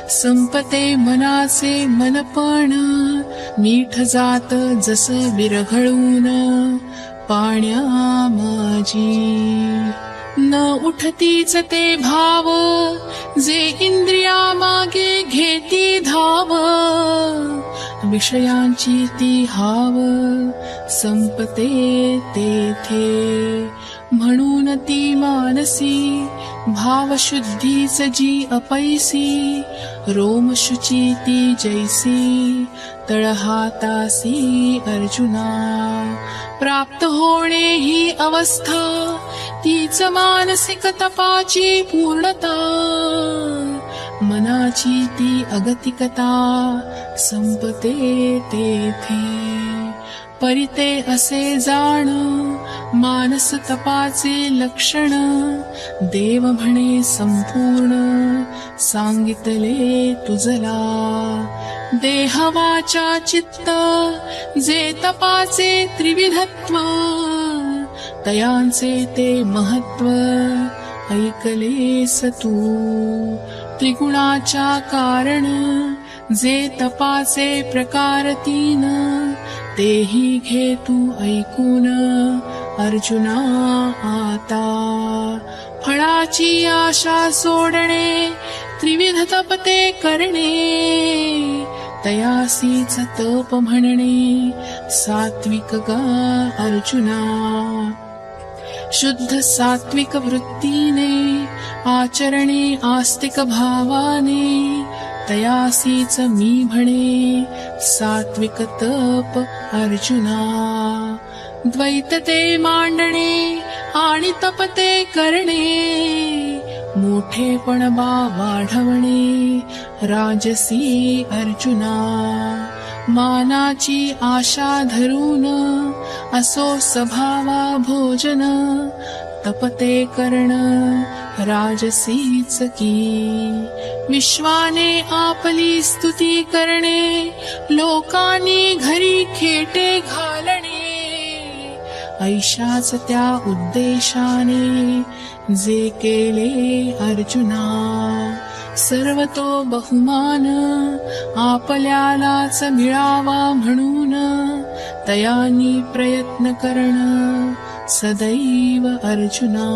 संपते मनाचे मनपण. मीठ जात जस विरघळून पाण्या माझी. न उठतीच ते भाव जे इंद्रिया मागे घेती धाव. विषयांची ती हाव संपते तेथे. म्हणून ती मानसी भावशुद्धीच जी अपैसी. रोमशुची ती जैसी तळहातासी अर्जुना. प्राप्त होणे ही अवस्था तीच मानसिक तपाची पूर्णता. मनाची ती अगतिकता संपते तेथे. परिते असे जाण मानस तपाचे लक्षण, देव म्हणे संपूर्ण सांगितले तुझला. देह वाचा चित्त जे तपाचे त्रिविधत्व, तयांचे ते महत्व ऐकलेस तू. त्रिगुणाच्या कारण जे तपाचे प्रकार तीन, तेही घे तू ऐकून अर्जुना आता. फळाची आशा सोडणे त्रिविध तपते करणे, तयासीच तप म्हणणे सात्विक गा अर्जुना. शुद्ध सात्विक वृत्तीने आचरणे आस्तिक भावाने, तयासीच मी म्हणे सात्विक तप अर्जुना. द्वैत ते मांडणे आणि तपते करणे, मोठेपण वाढवणे राजसी अर्जुना. मानाची आशा धरून असो स्वभावा भोजन, तपते करण राजसीच की. विश्वाने आपली स्तुती करणे, लोकांनी घरी खेटे घालणे, ऐशाच त्या उद्देशाने जे केले अर्जुना. सर्व तो बहुमान आपल्यालाच मिळावा म्हणून, तयानी प्रयत्न करण सदैव अर्जुना.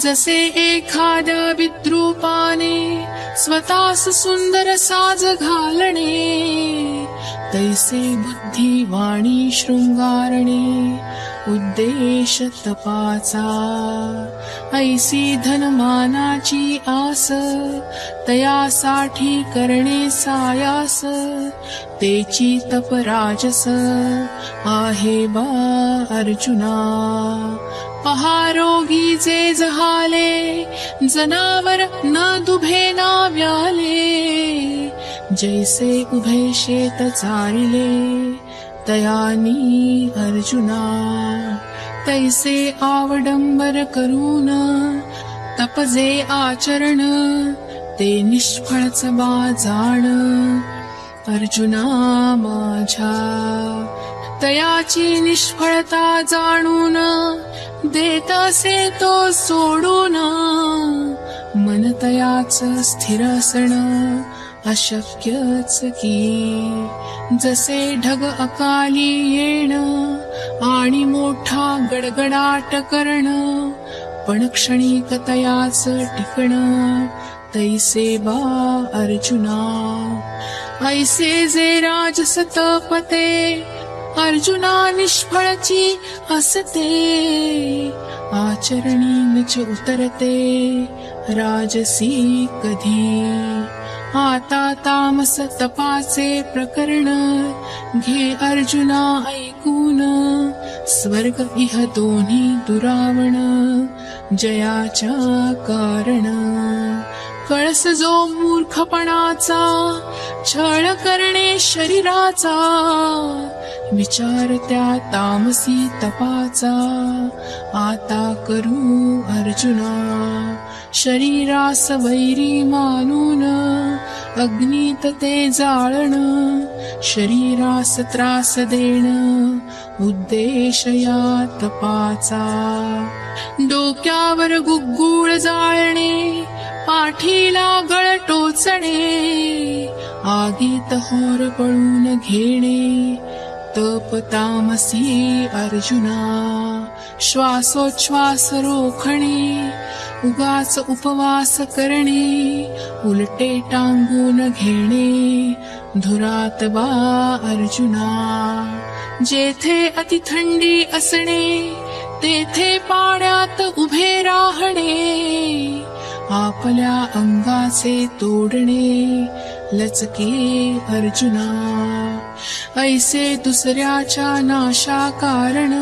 जसे एखाद्या विद्रूपाने स्वतःस सुंदर साज घालणे, तैसे बुद्धी वाणी शृंगारणे उद्देश तपाचा. ऐसी धनमानाची आस, तयासाठी करणे सायास, तेची तप राजस आहे बा अर्जुना. पहा रोगी जे जहाले, जनावर न दुभे ना व्याले, जैसे उभे शेत चारिले, तयानी अर्जुना. तैसे आवडंबर करून तपजे आचरण, ते निष्फळच बा जाण अर्जुना माझ्या. तयाची निष्फळता जाणून देत असे तो सोडून, मन तयाच स्थिर असणं अशक्यच की. जसे ढग अकाली येण आणि मोठा गडगडाट करण, पण क्षणिक तयाच टिकण तैसे बा अर्जुना. ऐसे जे राजस तपते अर्जुना निष्फळची असते, आचरणी नच उतरते राजसी कधी. आता तामस तपाचे प्रकरण घे अर्जुना ऐकून, स्वर्ग इह दोन्ही दुरावण जयाच्या कारण. कळस जो मूर्खपणाचा छळ करणे शरीराचा, विचार त्या तामसी तपाचा आता करू अर्जुना. शरीरास वैरी मानून अग्नीत ते जाळण, शरीरास त्रास देण उद्देश या तपाचा. डोक्यावर गुग्गुळ जाळणे, पाठीला गळ टोचणे, आगीत होर पळून घेणे तप तामसी अर्जुना. श्वासोच्छ्वास रोखणे, उगाच उपवास करणे, उलटे टांगून घेणे धुरात बा अर्जुना. जेथे अतिथंडी असणे, तेथे पाण्यात उभे राहणे, आपल्या अंगाचे तोडणे लचके अर्जुना. ऐसे दुसऱ्याच्या नाशा कारण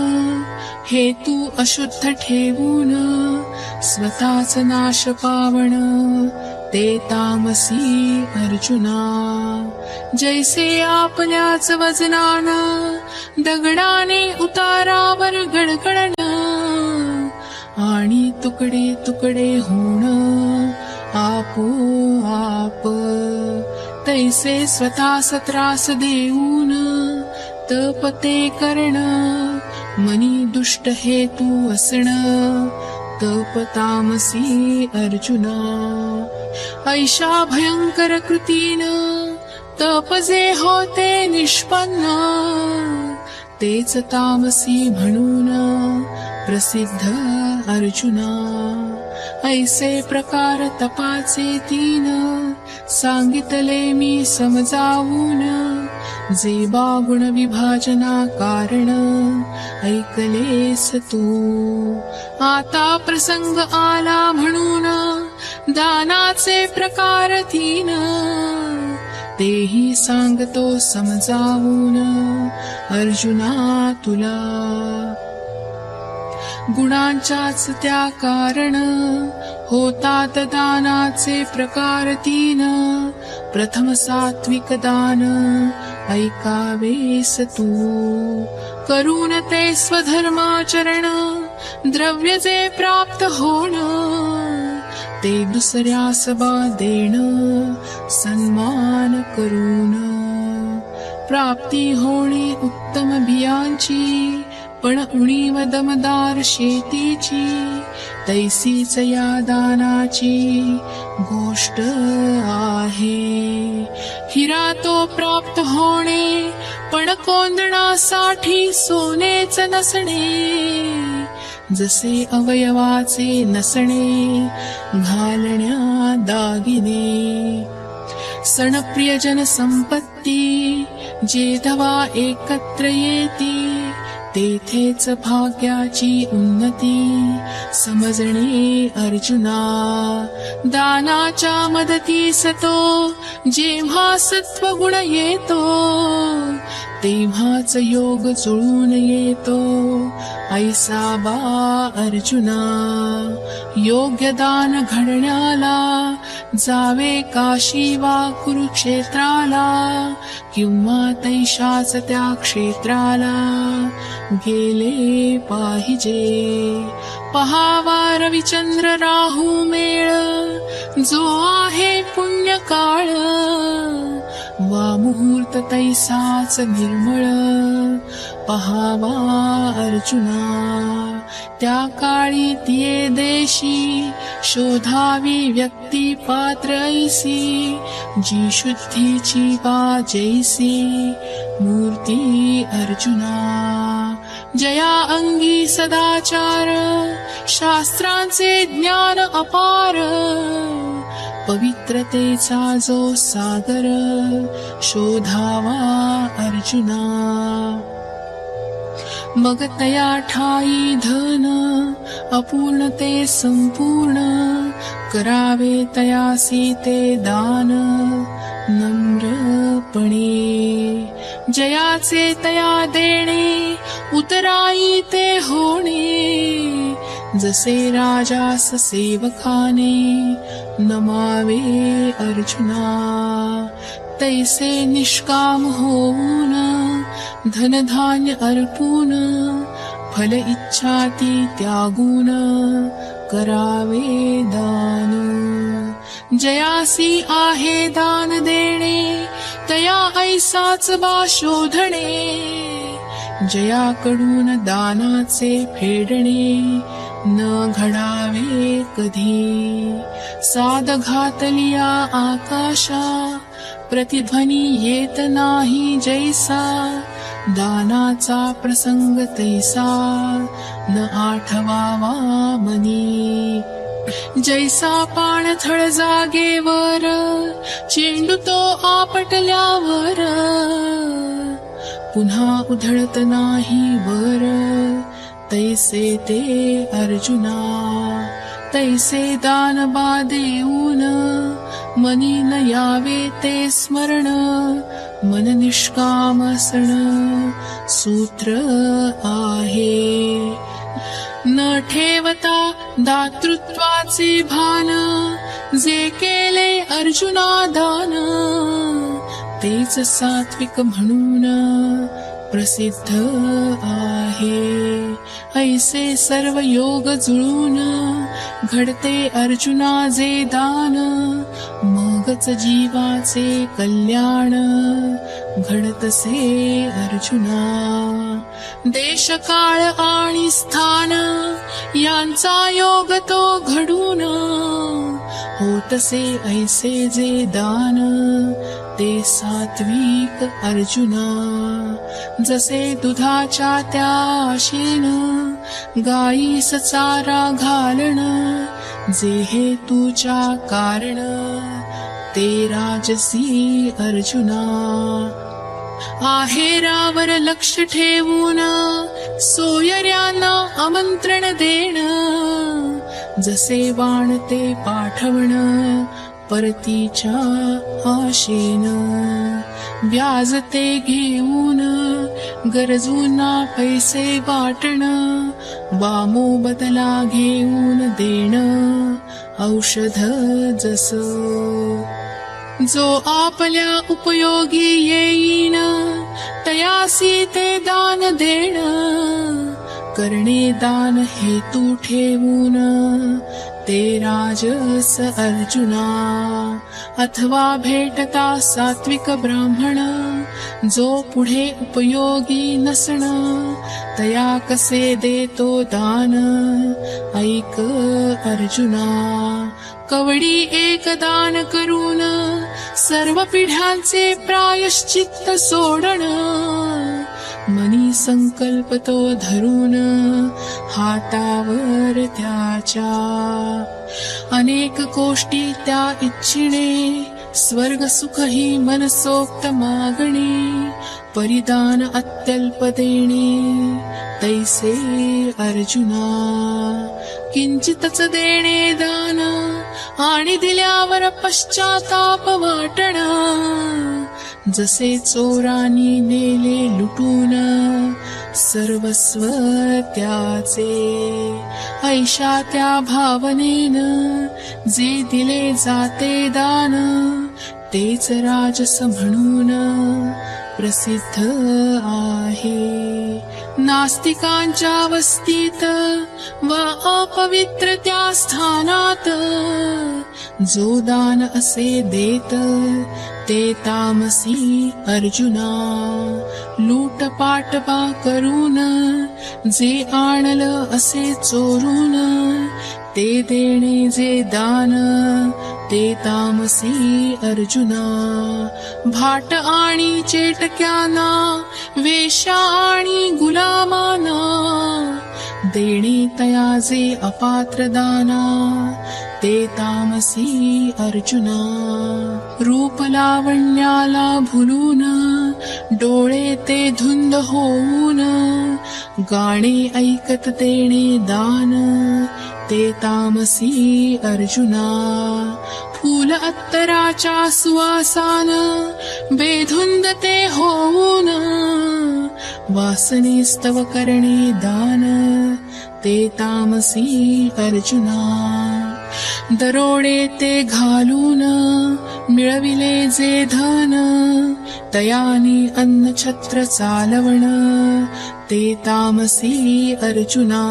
हेतू अशुद्ध ठेवून स्वतःच नाश पावण ते तामसी अर्जुना. जैसे आपल्याच वजनान दगडाने उतारावर गडगडण आणि तुकडे तुकडे होण आपोआप, तैसे स्वतःस त्रास देऊन तप ते करण मनी दुष्ट हेतू असण तप तामसी अर्जुना. ऐशा भयंकर कृतीन तप जे होते निष्पन्न तेच तामसी म्हणून प्रसिद्ध अर्जुना. ऐसे प्रकार तपाचे तीन सांगितले मी समजावून जे गुण विभाजना कारण ऐकलेस तू. आता प्रसंग आला म्हणून दानाचे प्रकार तीन तेही सांगतो समजावून अर्जुना तुला. गुणांच्याच त्या कारण होतात दानाचे प्रकार तीन. प्रथम सात्विक दान ऐकावेस तू करून ते स्वधर्माचरण द्रव्य जे प्राप्त होण ते दुसऱ्यास देण सन्मान करून. प्राप्ती होणे उत्तम बियांची पण उणीव दमदार शेतीची तैसीच या दानाची गोष्ट आहे. हिरा तो प्राप्त होणे पण कोंदणासाठी सोनेच नसणे. जसे अवयवाचे नसणे घालण्या दागिने. सण प्रियजन संपत्ती जेथवा एकत्र येती तेथेच भाग्याची उन्नती समजणे अर्जुना. दानाच्या मदतीस तो जेव्हा सत्वगुण येतो तेव्हाच योग जुळून येतो ऐसा अर्जुना. योग्य दान घडण्याला जावे काशी वा कुरुक्षेत्राला किंवा तैशाच त्या क्षेत्राला गेले पाहिजे. पहावा रविचंद्र राहू मेळ जो आहे पुण्य काळ वा मुहूर्त तैसाच निर्मळ पहावा अर्जुना. त्या काळी तिये देशी शोधावी व्यक्ती पात्र ऐसी जी शुद्धीची वा जैसी मूर्ती अर्जुना. जया अंगी सदाचार शास्त्रांचे ज्ञान अपार पवित्रतेचा जो सागर शोधावा अर्जुना. मग तया ठाई धन अपूर्ण ते संपूर्ण करावे तयासी ते दान नम्रपणे. जयाचे तया देणे उतराई ते होणे जसे राजास सेवकाने नमावे अर्जुना. तैसे निष्काम होऊन धनधान्य अर्पून फल इच्छाती त्यागून करावे दान. जयासी आहे दान देणे तया ऐसाच बा शोधणे. जयाकडून दानाचे फेडणे न घडावे कधी. साद घातलिया आकाशा प्रतिध्वनी येत नाही जैसा दानाचा प्रसंग तैसा न आठवावा मनी. जैसा पाणथळ जागेवर चेंडू तो आपटल्यावर पुन्हा उधळत नाही वर तैसे ते अर्जुना. तैसे दान बा देऊन मनी न यावे ते स्मरण मन निष्काम असण सूत्र आहे. न ठेवता दातृत्वाचे भान, जे केले अर्जुना दान, तेच सात्विक म्हणून प्रसिद्ध आहे. ऐसे सर्व योग जुळून घडते अर्जुना जे दान, मगच जीवाचे कल्याण घडतसे अर्जुना. देश काळ आणि स्थान यांचा योग तो घडून, होतसे ऐसे जे दान, ते सात्विक अर्जुना. जसे दुधाच्या त्या आशेन गायीस चारा घालण, जे हेतूच्या कारण, ते राजसी अर्जुना. आहेरावर लक्ष ठेवून सोयऱ्यांना आमंत्रण देण, जसे वाण ते पाठवण परतीच्या आशेन. व्याज ते घेऊन गरजूंना पैसे वाटण, वा मोबदला घेऊन देण औषध जस. जो आपल्या उपयोगी येईन, तयासी ते दान देण, करणे दान हेतू ठेवून, ते राजस अर्जुना. अथवा भेटता सात्विक ब्राह्मण, जो पुढे उपयोगी नसण, तया कसे देतो दान, ऐक अर्जुना. कवडी एक दान करून सर्व पिढ्यांचे प्रायश्चित्त सोडण, मनी संकल्प तो धरून हातावर त्याच्या. अनेक गोष्टी त्या इच्छिणे, स्वर्ग सुख ही मनसोक्त मागणे, परिदान अत्यल्प देणे तैसे अर्जुना. किंचितच देणे दान, आणि दिल्यावर पश्चाताप वाटण, जसे चोरांनी नेले लुटून सर्वस्व त्याचे. ऐशा त्या भावनेन जे दिले जाते दान, तेच राजस म्हणून प्रसिद्ध आहे. नास्तिकांच्या वस्तीत वा अपवित्र त्या स्थानात, जो दान असे देत ते तामसी अर्जुना. लूटपाट बा करून जे आणल असे चोरून, ते देणे जे दान, ते तामसी अर्जुना. भाट आणि चेटक्यांना, वेश्या आणि गुलामांना, देणे तया जे अपात्र दाना, ते तामसी अर्जुना. रूप लावण्याला भुलून, डोळे ते धुंद होऊन, गाणे ऐकत देणे दान, ते तामसी अर्जुना. फूल अत्तराच्या सुवासान बेधुंद ते होऊन, वासने स्तव करणे दान, ते तामसी अर्जुना. दरोडे ते घालून मिळविले जे धन, तयानी अन्न छत्र चालवण, ते तामसी अर्जुना.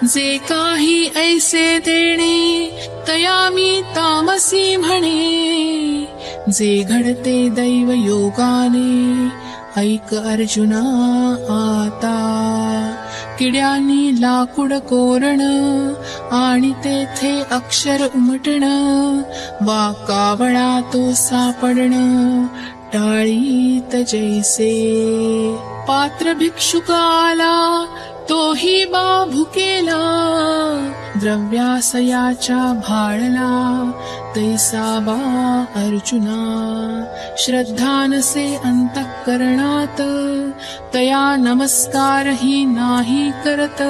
जे काही ऐसे देणे, तयामी तामसी म्हणे, जे घडते दैव योगाने, ऐक अर्जुना आता. किड्यांनी लाकूड कोरण, आणि तेथे अक्षर उमटण, वा कावळा तो सापडण, टाळीत जैसे. पात्र भिक्षुकाला तोही बा भुकेला, द्रव्यासयाच्या भाळला तैसा बा अर्जुना श्रद्धानसे अंतःकरणात तया नमस्कारही नाही करत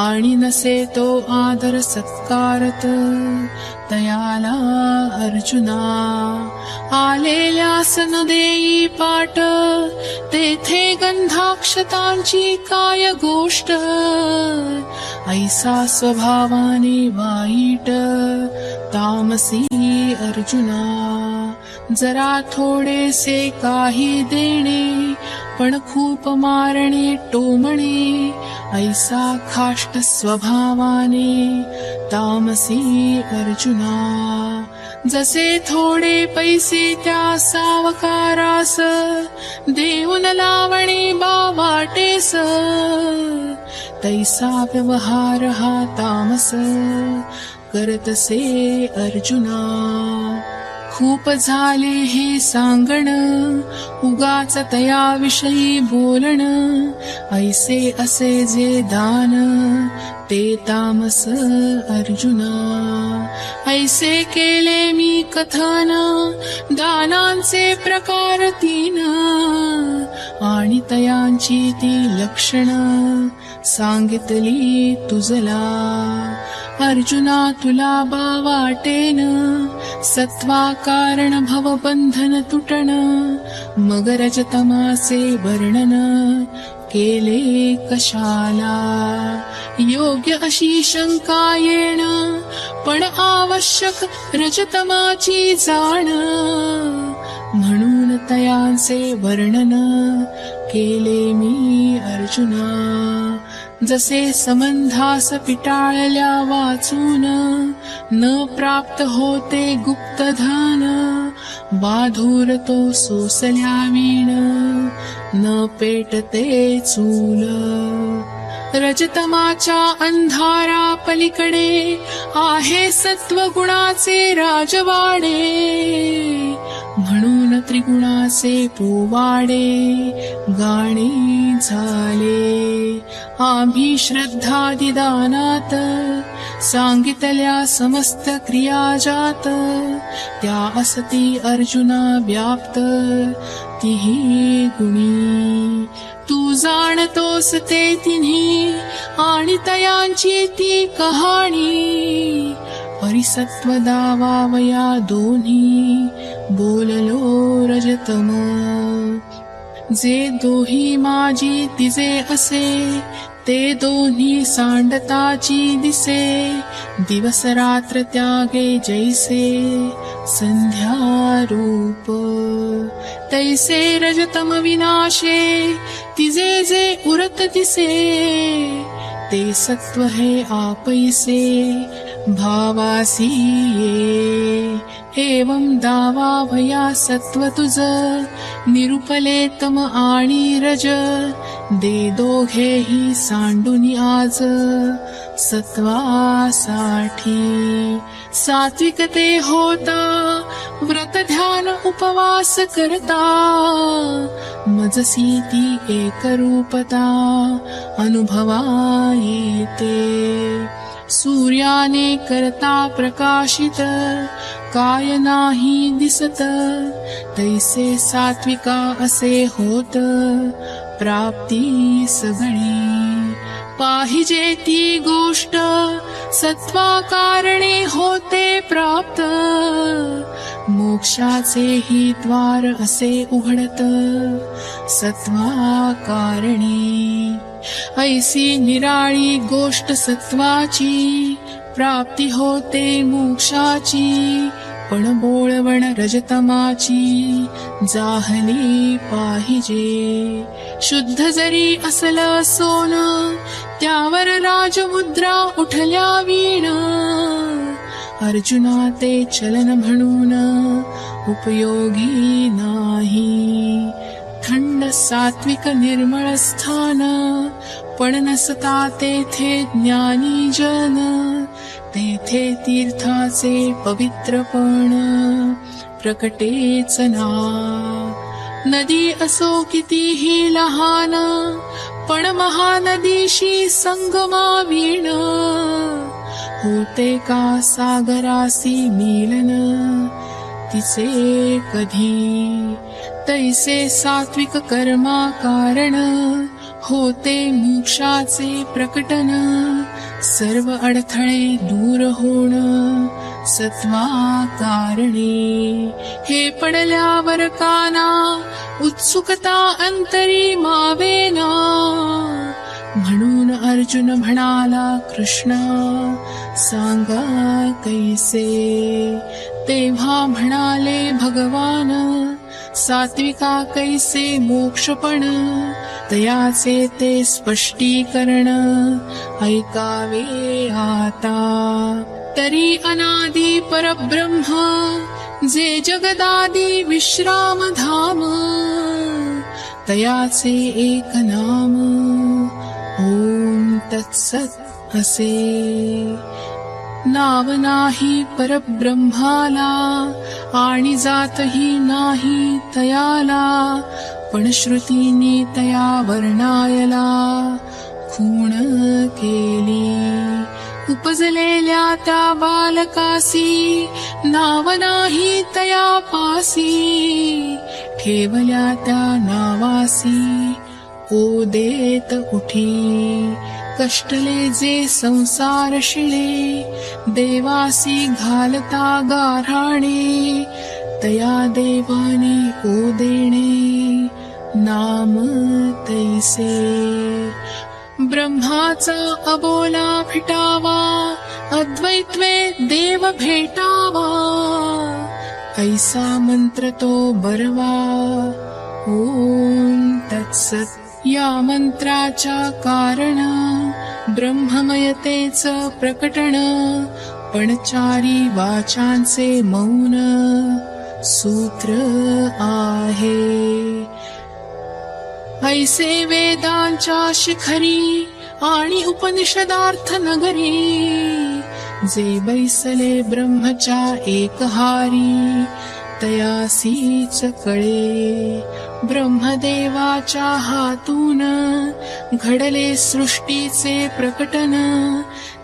आणि नसे तो आदर सत्कारत तयाला अर्जुना आलेल्यास न देई पाट तेथे गंधाक्षतांची काय गोष्ट ऐसा स्वभावाने वाईट तामसी अर्जुना जरा थोडेसे काही देणे पण खूप मारणे टोमणे ऐसा खाष्ट स्वभावाने तामसी अर्जुना जसे थोडे पैसे त्या सावकारास देऊन लावणे बा वाटेस तैसा व्यवहार हा तामस करतसे अर्जुना खूप झाले हे सांगण उगाच तयाविषयी बोलण ऐसे असे जे दान ते तामस अर्जुना ऐसे केले मी कथन दानांचे प्रकार 3 आणि तयांची ती लक्षण सांगितली तुझला अर्जुना तुला बा वाटेन सत्वा कारण भवबंधन तुटण मग रजतमाचे वर्णन केले कशाला योग्य अशी शंका येण पण आवश्यक रजतमाची जाण म्हणून तयांचे वर्णन केले मी अर्जुना जसे संबंधास पिटाळल्या वाचून न प्राप्त होते गुप्त धन बाधूर तो सोसल्या वीण न पेटते चूल रजतमाच्या अंधारा पलीकडे आहे सत्वगुणाचे राजवाडे म्हणून त्रिगुणाचे पोवाडे गाणे झाले आम्ही श्रद्धादिदानात सांगितल्या समस्त क्रियाजात त्या असती अर्जुना व्याप्त तिही गुणी तू जाणतोस ते तिन्ही आणि तयांची ती कहाणी परिसत्व दावावया दोन्ही बोललो रजतम जे दोही माझी तिजे असे ते दोन्ही सांडताची दिसे दिवस रात्र त्यागे जैसे संध्या रूप तैसे रजतम विनाशे तिजे जे उरत दिसे ते सत्व हे आपैसे भावासी ये एवं दावा भया सत्व तुझ निरुपले तम आणि रज दे दोघेही सांडूनी आज सत्वासाठी सात्विकते होता व्रत ध्यान उपवास करता मजसी ती एकरूपता अनुभवा येते सूर्याने करता प्रकाशित काय नाही दिसत तैसे सात्विका असे होत प्राप्ती सगळी पाहिजे ती गोष्ट सत्वा कारणे होते प्राप्त मोक्षाचे ही द्वार असे उघडत सत्वा कारणे ऐसी निराळी गोष्ट सत्वाची प्राप्ती होते मोक्षाची पण बोळवण रजतमाची जाहली पाहिजे शुद्ध जरी असलं सोन त्यावर राजमुद्रा उठल्या वीण अर्जुना ते चलन म्हणून उपयोगी नाही थंड सात्विक निर्मळ स्थान पण नसता तेथे ज्ञानी जन तेथे तीर्थाचे पवित्रपण प्रकटेच ना नदी असो कितीही लहान पण महानदीशी संगमावीण होते का सागरासी मिलन तिचे कधी. तैसे सात्विक कर्मा कारण होते मोक्षाचे प्रकटन. सर्व अडथळे दूर होण सत्वा कारणे. हे पडल्यावर काना उत्सुकता अंतरी मावेना. म्हणून अर्जुन म्हणाला कृष्ण सांगा कैसे. तेव्हा म्हणाले भगवान सात्विका कैसे मोक्षपण. तयाचे ते स्पष्टीकरण ऐकावे आता. तरी अनादि परब्रह्म जे जगदादि विश्रामधाम. तयाचे एक नाम ओम तत्सत असे. नाव नाही परब्रह्माला आणि जातही नाही तयाला. पण श्रुतीने तया वर्णायला खूण केली. उपजलेल्या त्या बालकासी नाव नाही तया पासी. ठेवल्या त्या नावासी ओदेत उठी. कष्टले जे संसार शिळे देवासी घालता गाऱ्हाणे. तया देवाने ओदेणे नाम तैसे. ब्रह्माचा अबोला फिटावा अद्वैत्वे देव भेटावा. ऐसा मंत्र तो बरवा ओम तत्सत. या मंत्राच्या कारण ब्रह्ममयतेच प्रकटन. पण चारी वाचांचे मौन सूत्र आहे. ऐसे वेदांच्या शिखरी आणि उपनिषदार्थ नगरी. जे बैसले ब्रह्मच्या एकहारी तयासीच कळे. ब्रह्मदेवाच्या हातून घडले सृष्टीचे प्रकटन.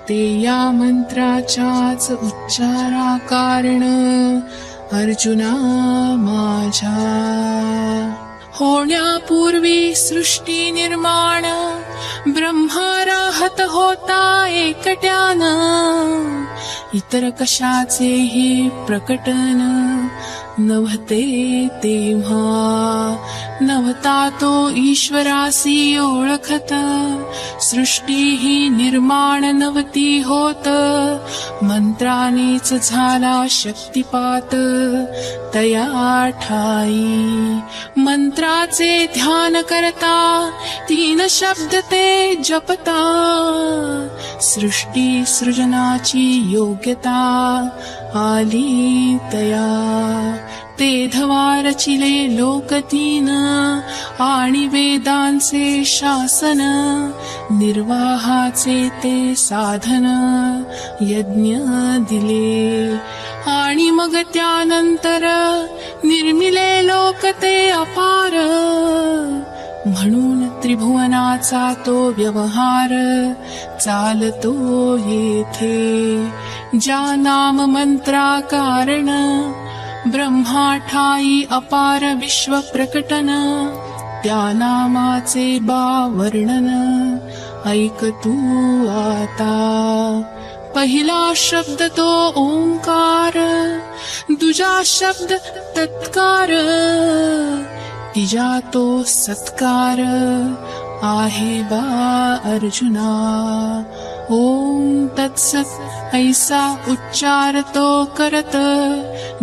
ते या मंत्राच्याच उच्चारा कारण अर्जुना माझ्या. होण्यापूर्वी सृष्टी निर्माण ब्रह्मा राहत होता एकट्यानं. इतर कशाचेही प्रकटन नव्हते तेव्हा. नव्हता तो ईश्वरासी ओळखत. सृष्टी ही निर्माण नव्हती होत. मंत्रानेच झाला शक्तिपात तया ठाई. मंत्राचे ध्यान करता 3 शब्द ते जपता. सृष्टी सृजनाची योग्यता आली तया. ते धवा रचिले लोक 3 आणि वेदांचे शासन. निर्वाहाचे ते साधन यज्ञ दिले. आणि मग त्यानंतर निर्मिले लोक ते अपार. म्हणून त्रिभुवनाचा तो व्यवहार चालतो येथे. ज्या नाम मंत्रा कारण ब्रह्मा ठाई अपार विश्व प्रकटन. त्या नामाचे वर्णन ऐक तू आता. पहिला शब्द तो ओंकार. दुजा शब्द तत्कार. तिजा तो सत्कार आहे बा अर्जुना. ओम तत्सत ऐसा उच्चार तो करत.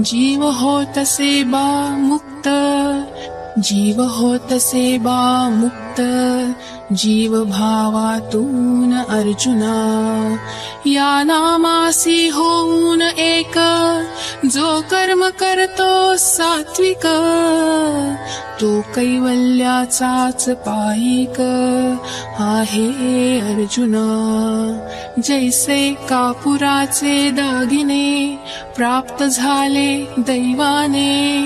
जीव होतसे बा मुक्त. जीव होतसे बा मुक्त. जीव भावातून अर्जुना. या नामासी होऊन एक जो कर्म करतो सात्विक. तो कैवल्याचाच पायिक आहे अर्जुना. जैसे कापुराचे दागिने प्राप्त झाले दैवाने.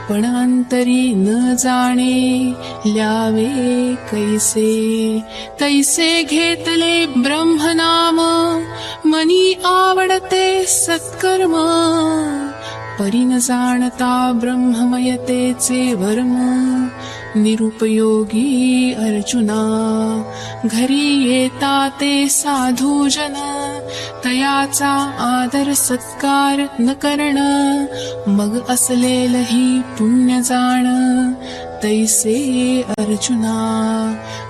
पण अंतरी न जाणे ल्यावे कैसे. तैसे घेतले ब्रह्मनाम मनी आवडते सत्कर्म. परी न जाणता ब्रह्ममयतेचे वर्म. निरुपयोगी अर्जुना घरी येता ते साधूजन. तयाचा आदर सत्कार न करण मग असलेलही पुण्य जाण. तैसे अर्जुना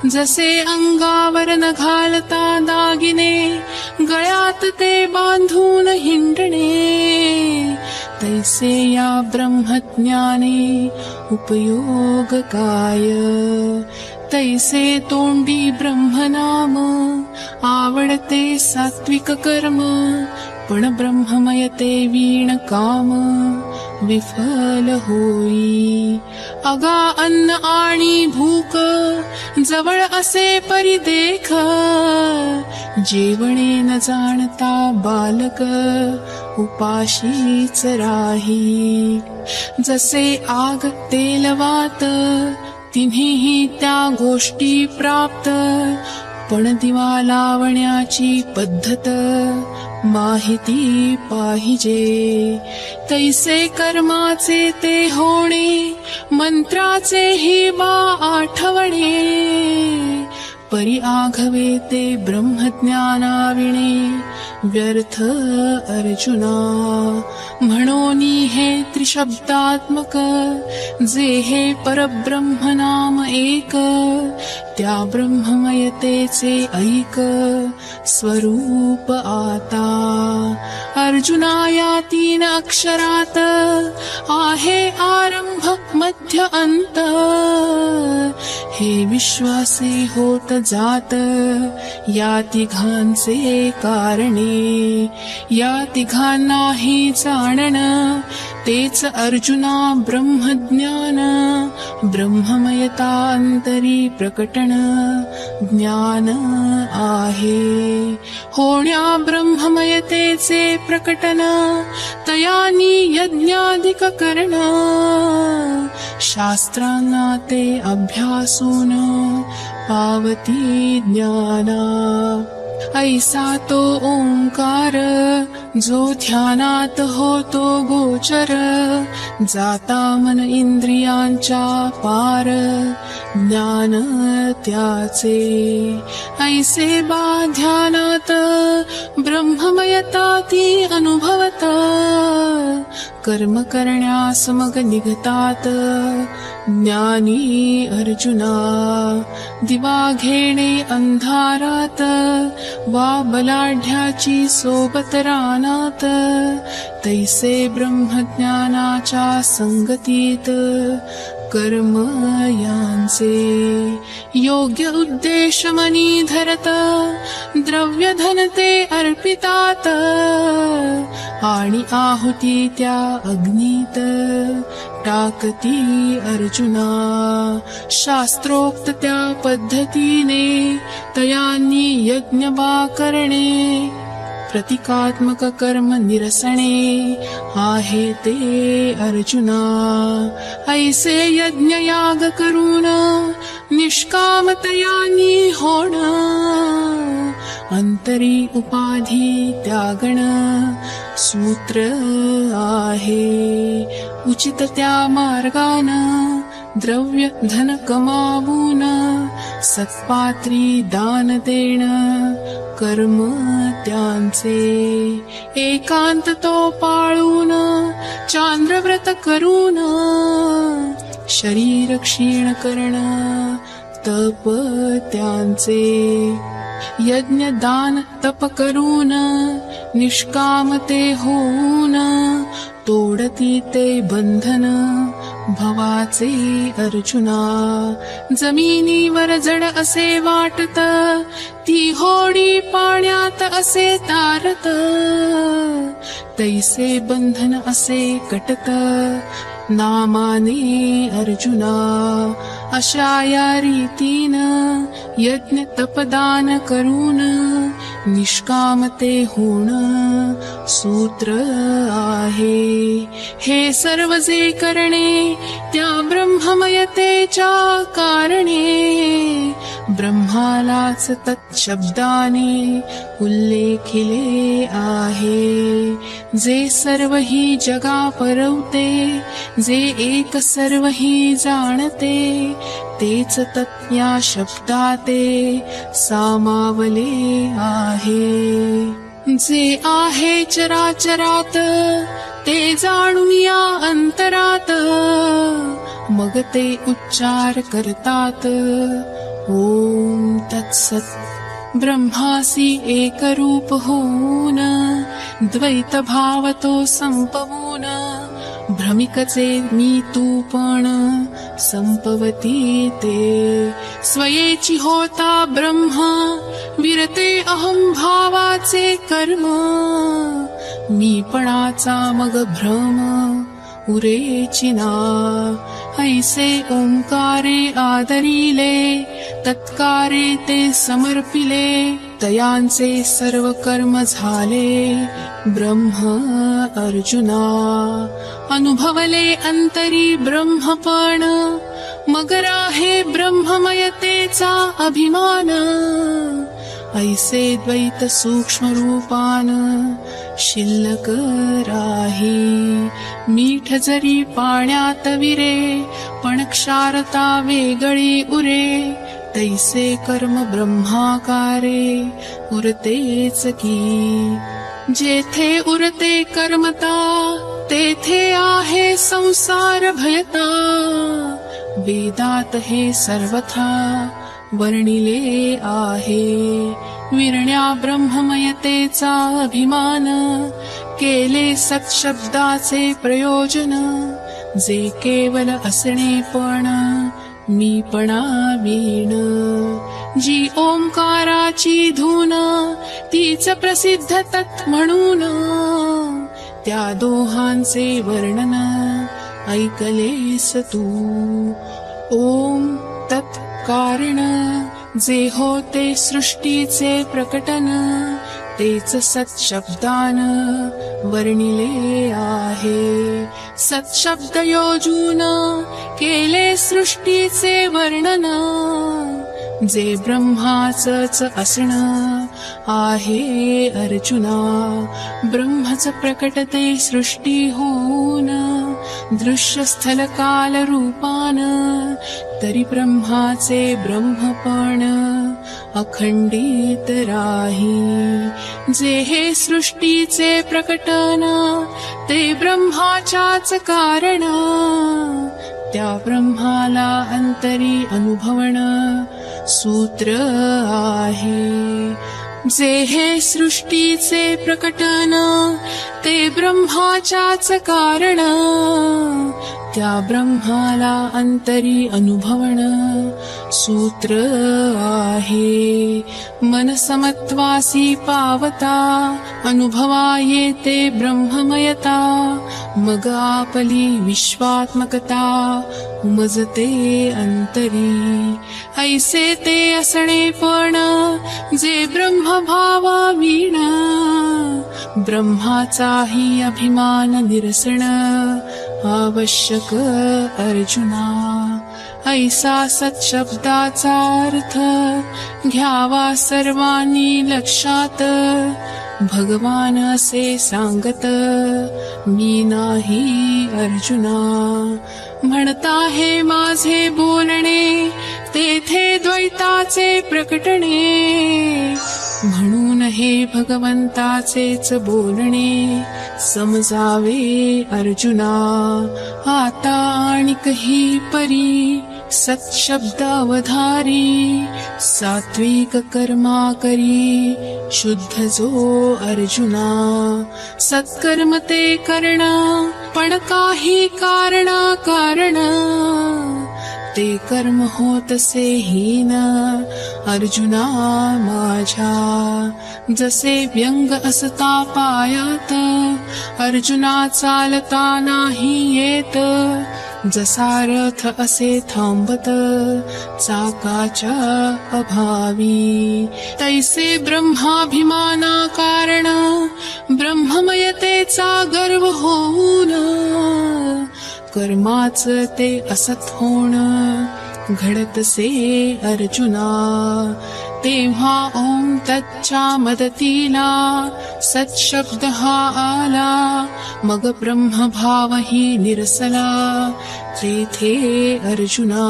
जसे अंगावर न घालता दागिने गळ्यात ते बांधून हिंडणे. तैसे या ब्रह्मज्ञाने उपयोग काय. तैसे तोंडी ब्रह्मनाम आवडते सात्विक कर्म. पण ब्रह्ममयते वीण काम विफल होई. अगा अन्न आणि भूक जवळ असे परी देख. जेवणे न जाणता बालक उपाशीच राही. जसे आग तेलवात तिन्हीही त्या गोष्टी प्राप्त. पण दिवा लावण्याची पद्धत माहिती पाहिजे. तैसे कर्माचे ते होणे मंत्राचे ही बा आठवणे. परी आघवे ते ब्रह्मज्ञानाविणे व्यर्थ अर्जुना. म्हणोनी हे त्रिशब्दात्मक जे हे परब्रह्म नाम एक. त्या ब्रह्ममयतेचे ऐक स्वरूप आता. अर्जुना या 3 अक्षरात आहे आरंभ मध्य अंत. हे विश्वासे होत जात या तिघांचे कारणे. या तिघांनाही जाणन तेच अर्जुना ब्रह्मज्ञान. ब्रह्ममयता अंतरी प्रकटण ज्ञान आहे. होण्या ब्रह्ममयतेचे प्रकटन तयानी यज्ञाधिक करण. शास्त्रांना ते अभ्यासून पावती ज्ञाना. ऐसा तो ओंकार जो ध्यानात होतो गोचर. जाता मन इंद्रियांच्या पार ज्ञान त्याचे. ऐसे बा ध्यानात ब्रह्ममयता ती अनुभवत. कर्म करण्यास मग निघतात ज्ञानी अर्जुना. दिवा घेणे अंधारात वा बलाढ्याची सोबत रानात. तैसे ब्रह्मज्ञानाच्या संगतीत कर्म यांचे. योग्य उद्देश मनी धरत द्रव्य धन ते अर्पितात. आणि आहुती त्या अग्नीत टाकती अर्जुना. शास्त्रोक्त त्या पद्धतीने तयांनी यज्ञ बा करणे. प्रतिकात्मक कर्म निरसणे आहे ते अर्जुना. ऐसे यज्ञ याग करून निष्कामतयानी होण. अंतरी उपाधी त्यागण सूत्र आहे. उचित त्या मार्गान द्रव्य धन कमावून सत्पात्री दान देण कर्म त्यांचे. एकांत तो पाळून चांद्रव्रत करून शरीर क्षीण करण तप त्यांचे. यज्ञ दान तप करून निष्कामते होऊन तोडती ते बंधन भवाचे अर्जुना. जमिनीवर जड असे वाटत ती होडी पाण्यात असे तारत. तैसे बंधन असे कटत नामाने अर्जुना. अशा या रीतीनं यज्ञ तपदान करून निष्कामते होण सूत्र आहे. हे सर्व जे करणे त्या ब्रह्ममयतेच्या कारणे, ब्रह्मालाच तत्शब्दाने उल्लेखिले आहे. जे सर्व ही जगा परवते, जे एक सर्व ही जाणते, तेच तत्या शब्दाते सामावले आहे. जे आहे चराचरात ते जाणून या अंतरात, मग ते उच्चार करतात ओम तत्सत. ब्रह्मासी एकरूप होऊन द्वैत भाव तो संपवून, भ्रमिकचे मी तू पण संपवती ते. स्वयेची होता ब्रह्म विरते अहं भावाचे कर्म, मीपणाचा मग भ्रम उरेची ना. ऐसे ओंकारे आदरिले, तत्कारे ते समर्पिले, तयांचे सर्व कर्म झाले ब्रह्म अर्जुना. अनुभवले अंतरी ब्रह्मपण, मग राहे ब्रह्ममयतेचा अभिमान. ऐसे द्वैत सूक्ष्म रूपान शिल्लक राही. मीठ जरी पाण्यात विरे, पण क्षारता वेगळी उरे, तैसे कर्म ब्रह्माकारे उरतेच की. जेथे उरते कर्मता, तेथे आहे संसार भयता. वेदात हे सर्वथा वर्णिले आहे. विरण्या ब्रह्ममयतेचा अभिमान, केले सत्शब्दाचे प्रयोजन. जे केवल असणे पण मीपणा वीण. जी ओंकाराची धून, तीच प्रसिद्ध तत् म्हणून. त्या दोहांचे वर्णन ऐकलेस तू. ओम तत् कारण, जे होते सृष्टीचे प्रकटन, तेच सत्शब्दान वर्णिले आहे. सत्शब्द योजून केले सृष्टीचे वर्णन, जे ब्रह्माचंच असणं आहे अर्जुना. ब्रह्मच प्रकटते सृष्टी होऊन, दृश्य स्थल काल रूपान. तरी ब्रह्माचे ब्रह्मपण अखंडित राही. जे हे सृष्टीचे प्रकटन, ते ब्रह्माच्याच कारण. त्या ब्रह्माला अंतरी अनुभवण सूत्र आहे. जे हे सृष्टीचे प्रकटन, ते ब्रह्माच्याच कारण. त्या ब्रह्माला अंतरी अनुभवण सूत्र आहे. मन समत्वासी पावता, अनुभवा येते ब्रह्ममयता. मग आपली विश्वात्मकता उमजते अंतरी. ऐसे ते असणे पण, जे ब्रह्मभावा वीण. ब्रह्माचाही अभिमान निरसण आवश्यक अर्जुना. ऐसा सत्शब्दाचा अर्थ घ्यावा सर्वांनी लक्षात. भगवान असे सांगत मी नाही अर्जुना. म्हणता हे माझे बोलणे, तेथे द्वैताचे प्रकटणे. म्हणून हे भगवंताचेच बोलणे समजावे अर्जुना. आता आणिकही परी सत्शब्द अवधारी. सात्विक कर्मा करी शुद्ध जो अर्जुना. सत्कर्म ते करण, पण काही कारण ते कर्म होतसे हीन अर्जुना माझ्या. जसे व्यंग असता पायात, अर्जुना चालता नाही येत. जसा रथ असे थांबत चाकाच्या अभावी, तैसे ब्रह्माभिमाना कारण ब्रह्ममयतेचा गर्व होऊन, कर्माच ते असत होण घडतसे अर्जुना. तेव्हा ओम तच्च्या मदतीला सत्शब्द हा आला, मग ब्रह्मभावही निरसला तेथे अर्जुना.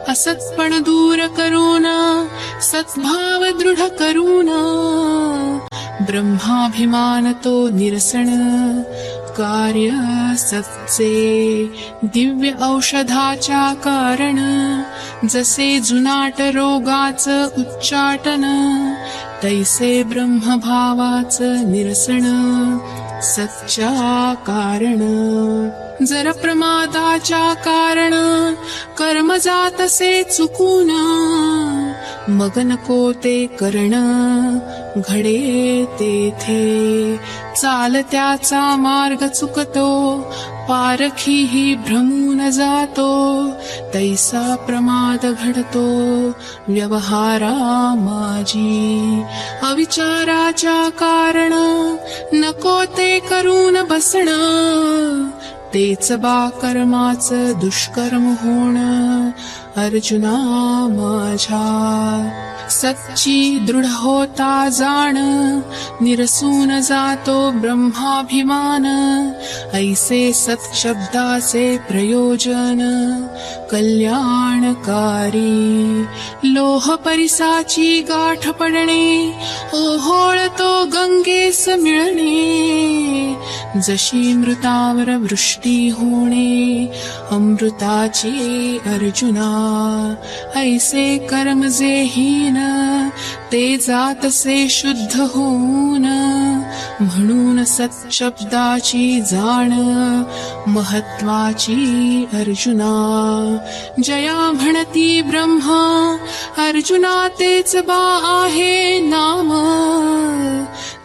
असत्पण दूर करून सद्भाव दृढ करून, ब्रह्माभिमान तो निरसन कार्य सत्चे. दिव्य औषधाच्या कारण जसे जुनाट रोगाच उच्चाटन, तैसे ब्रह्मभावाच निरसन सच्च्या कारण. जर प्रमादाच्या कारण कर्म जातसे चुकून, मग नको ते करण घडे तेथे. चालत्याचा मार्ग चुकतो पारखीही भ्रमून जातो, तैसा प्रमाद घडतो व्यवहारा माझी. अविचाराच्या कारण नको ते करून बसण, तेच बा कर्माच दुष्कर्म होण अर्जुना माझ्या. सच्ची दृढ होता जाण निरसून जातो ब्रह्माभिमान, ऐसे सत शब्दाचे प्रयोजन कल्याणकारी. लोह परिसाची गाठ पडणे ओहोळतो गंगेस मिळणे, जशी मृतावर वृष्टी होणे अमृताची अर्जुना. ऐसे कर्म जे हीन ते जातसे शुद्ध होऊन, म्हणून सत्शब्दाची जाण महत्वाची अर्जुना. जया म्हणती ब्रह्मा अर्जुना तेच बा आहे नाम,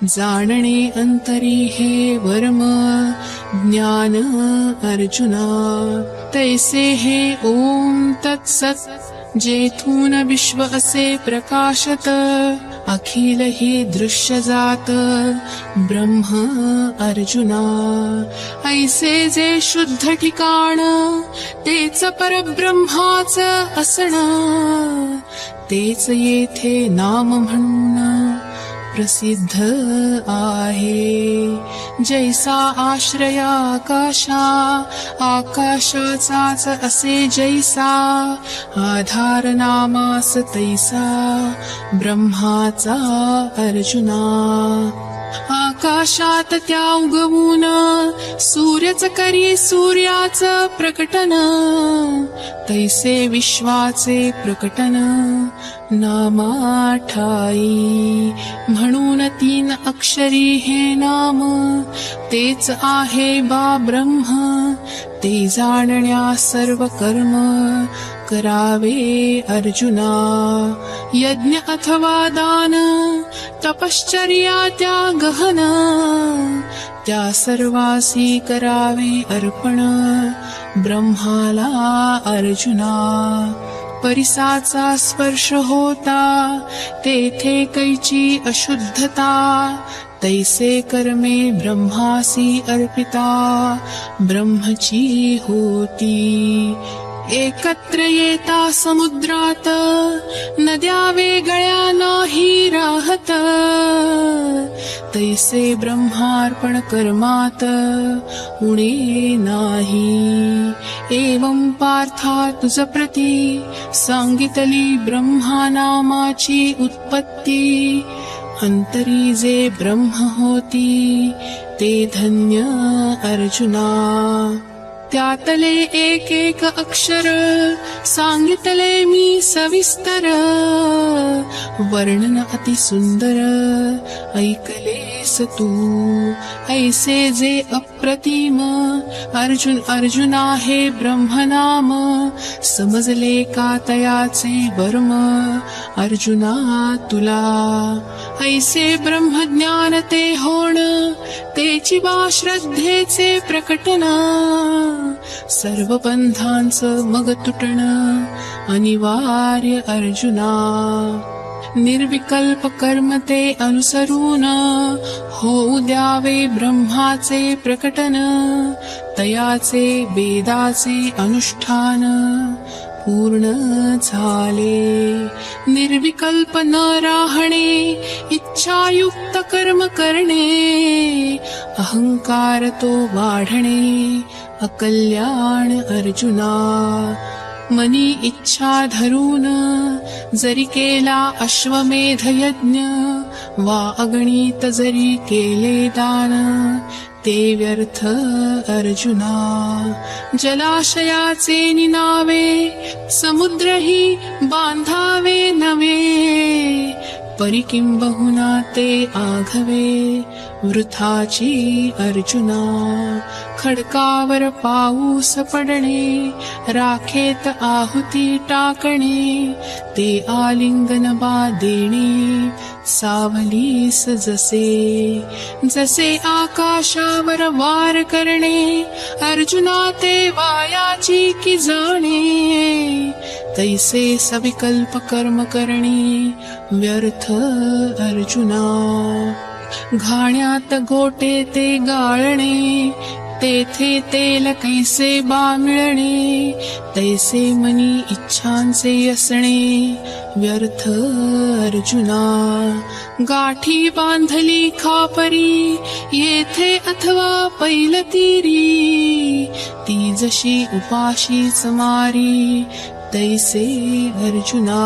जाणणे अंतरी हे वर्म ज्ञान अर्जुना. तैसे हे ओम तत्सत जेथून विश्व असे प्रकाशत, अखिल ही दृश्य जात ब्रह्म अर्जुना. ऐसे जे शुद्ध ठिकाण तेच परब्रह्माच असण, तेच येथे नाम म्हणून प्रसिद्ध आहे. जैसा आश्रय आकाशा आकाशाचाच असे जैसा, आधार नामास तैसा ब्रह्माचा अर्जुना. आकाशात त्या उगवून सूर्यच करी सूर्याच प्रकटन, तैसे विश्वाचे प्रकटन नामाठाई. म्हणून तीन अक्षरी हे नाम तेच आहे बा ब्रह्म, ते जाणण्या सर्व कर्म करावे अर्जुना. यज्ञ अथवा दान तपश्चर्या त्या गहन, त्या सर्वासी करावे अर्पण ब्रह्माला अर्जुना. परिसाचा स्पर्श होता तेथे कैची अशुद्धता, तैसे कर्मे ब्रह्मासी अर्पिता ब्रह्मची होती. एकत्र येता समुद्रात नद्या वेगळ्या नाही राहत, तैसे ब्रह्मार्पण कर्मात उणे नाही. एवं पार्था तुझ प्रती सांगितली ब्रह्मा नामाची उत्पत्ती, अंतरी जे ब्रह्म होती ते धन्य अर्जुना. त्यातले एक एक अक्षर सांगितले मी सविस्तर, वर्णन अति सुंदर ऐकलेस तू. ऐसे जे अप्रतिम अर्जुना हे ब्रह्मनाम, समजले का तयाचे वर्म अर्जुना तुला. ऐसे ब्रह्मज्ञान ते होण तेची बा श्रद्धेचे प्रकटन, सर्व बंधांचं मग तुटणं अनिवार्य अर्जुना. निर्विकल्प कर्म ते अनुसरून होऊ द्यावे ब्रह्माचे प्रकटन. तयाचे वेदाचे अनुष्ठान पूर्ण झाले. निर्विकल्प न राहणे इच्छायुक्त कर्म करणे अहंकार तो वाढणे अकल्याण अर्जुना. मनी इच्छा धरून जरी केला अश्वमेध यज्ञ वा अगणित जरी केले दान ते व्यर्थ अर्जुना. जलाशयाचे निनावे समुद्रही बांधावे नवे परी किंबहुना ते आघवे वृथाची अर्जुना. खडकावर पाऊस पडणे राखेत आहुती टाकणे ते आलिंगन बा देणे सावलीस जसे. जसे आकाशावर वार करणे अर्जुना ते वायाची की जाणे तैसे सविकल्प कर्म करणे व्यर्थ अर्जुना. घाण्यात गोटे ते गाळणे तेथे तेल कैसे बा मिळणे तैसे मनी इच्छांचे असणे व्यर्थ अर्जुना. गाठी बांधली खापरी येथे अथवा पैलतीरी ती जशी उपाशीच मारी तैसे अर्जुना.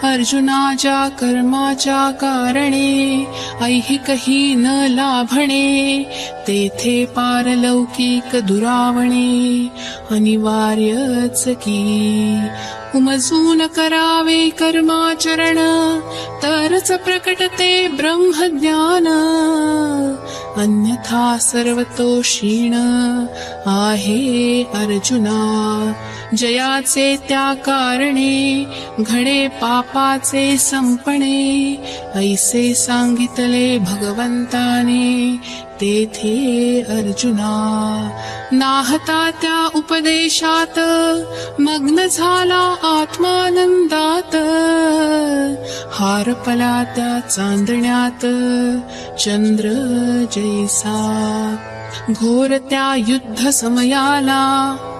अर्जुना ज्या कर्माच्या कारणे ऐहिकही न लाभणे तेथे पारलौकिक दुरावणे अनिवार्यच की. उमजून करावे कर्माचरण तरच प्रकटते ब्रह्मज्ञान अन्यथा सर्वतो क्षीण आहे अर्जुना. जयाचे त्या कारणे घडे पापाचे संपणे ऐसे सांगितले भगवंताने तेथे अर्जुना. नाहता त्या उपदेशात मग्न झाला आत्मानंदात हारपला त्या चांदण्यात चंद्र जैसा. घोर त्या युद्ध समयाला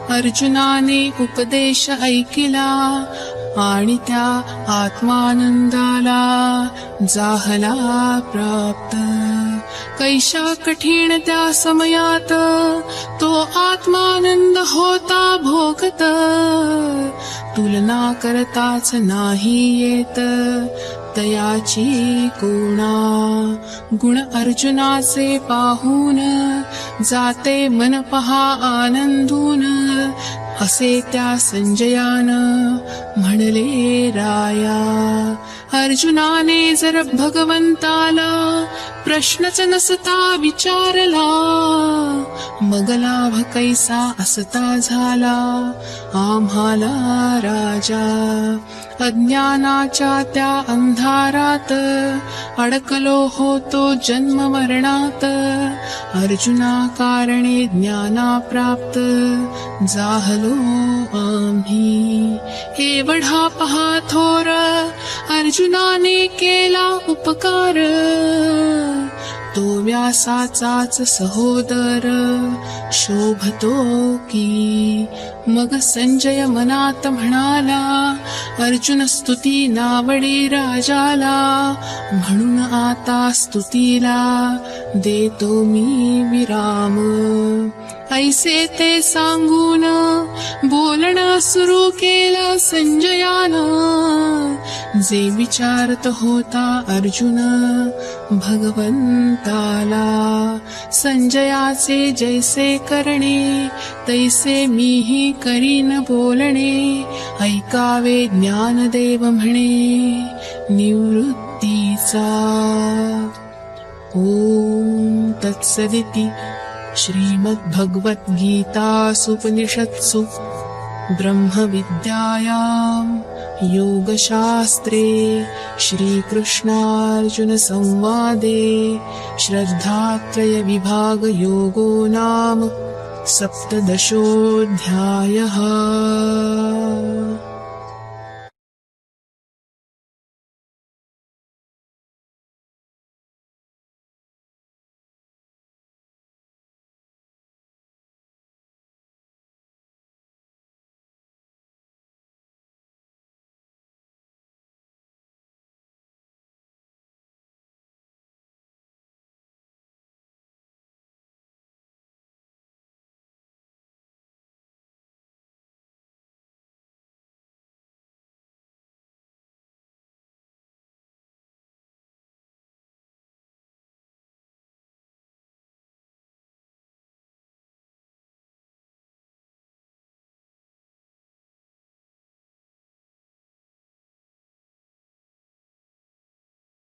अर्जुनाने उपदेश ऐकिला आणि त्या आत्मानंदाला जाहला प्राप्त. कैशा कठीण त्या समयात तो आत्मानंद होता भोगत तुलना करताच नाही येत तयाची कोणा. गुण अर्जुनाचे पाहून जाते मन पहा आनंदून असे त्या संजयान म्हणले राया. अर्जुनाने जर भगवंताला प्रश्नच नसता विचारला मग लाभ कैसा असता झाला आम्हाला राजा. अज्ञानाच्या त्या अंधारात अडकलो होतो जन्म मरणात अर्जुना कारणे ज्ञाना प्राप्त जाहलो आम्ही. एवढा पहा थोर अर्जुनाने केला उपकार तो व्यासाचाच सहोदर शोभतो की. मग संजय मनात म्हणाला अर्जुन स्तुती नावडी राजाला म्हणून आता स्तुतीला देतो मी विराम. ऐसे ते सांगून बोलणं सुरू केलं संजयानं जे विचारत होता अर्जुन भगवंताला. संजयाचे जैसे करणे तैसे मीही करीन बोलणे ऐकावे ज्ञानदेव म्हणे निवृत्तीचा. ओम तत्सदिति श्रीमद्भगवद्गीतासूपनिषत्सु ब्रह्मविद्यायां योगशास्त्रे श्रीकृष्णार्जुनसंवादे श्रद्धात्रयविभागयोगो नाम सप्तदशोऽध्यायः।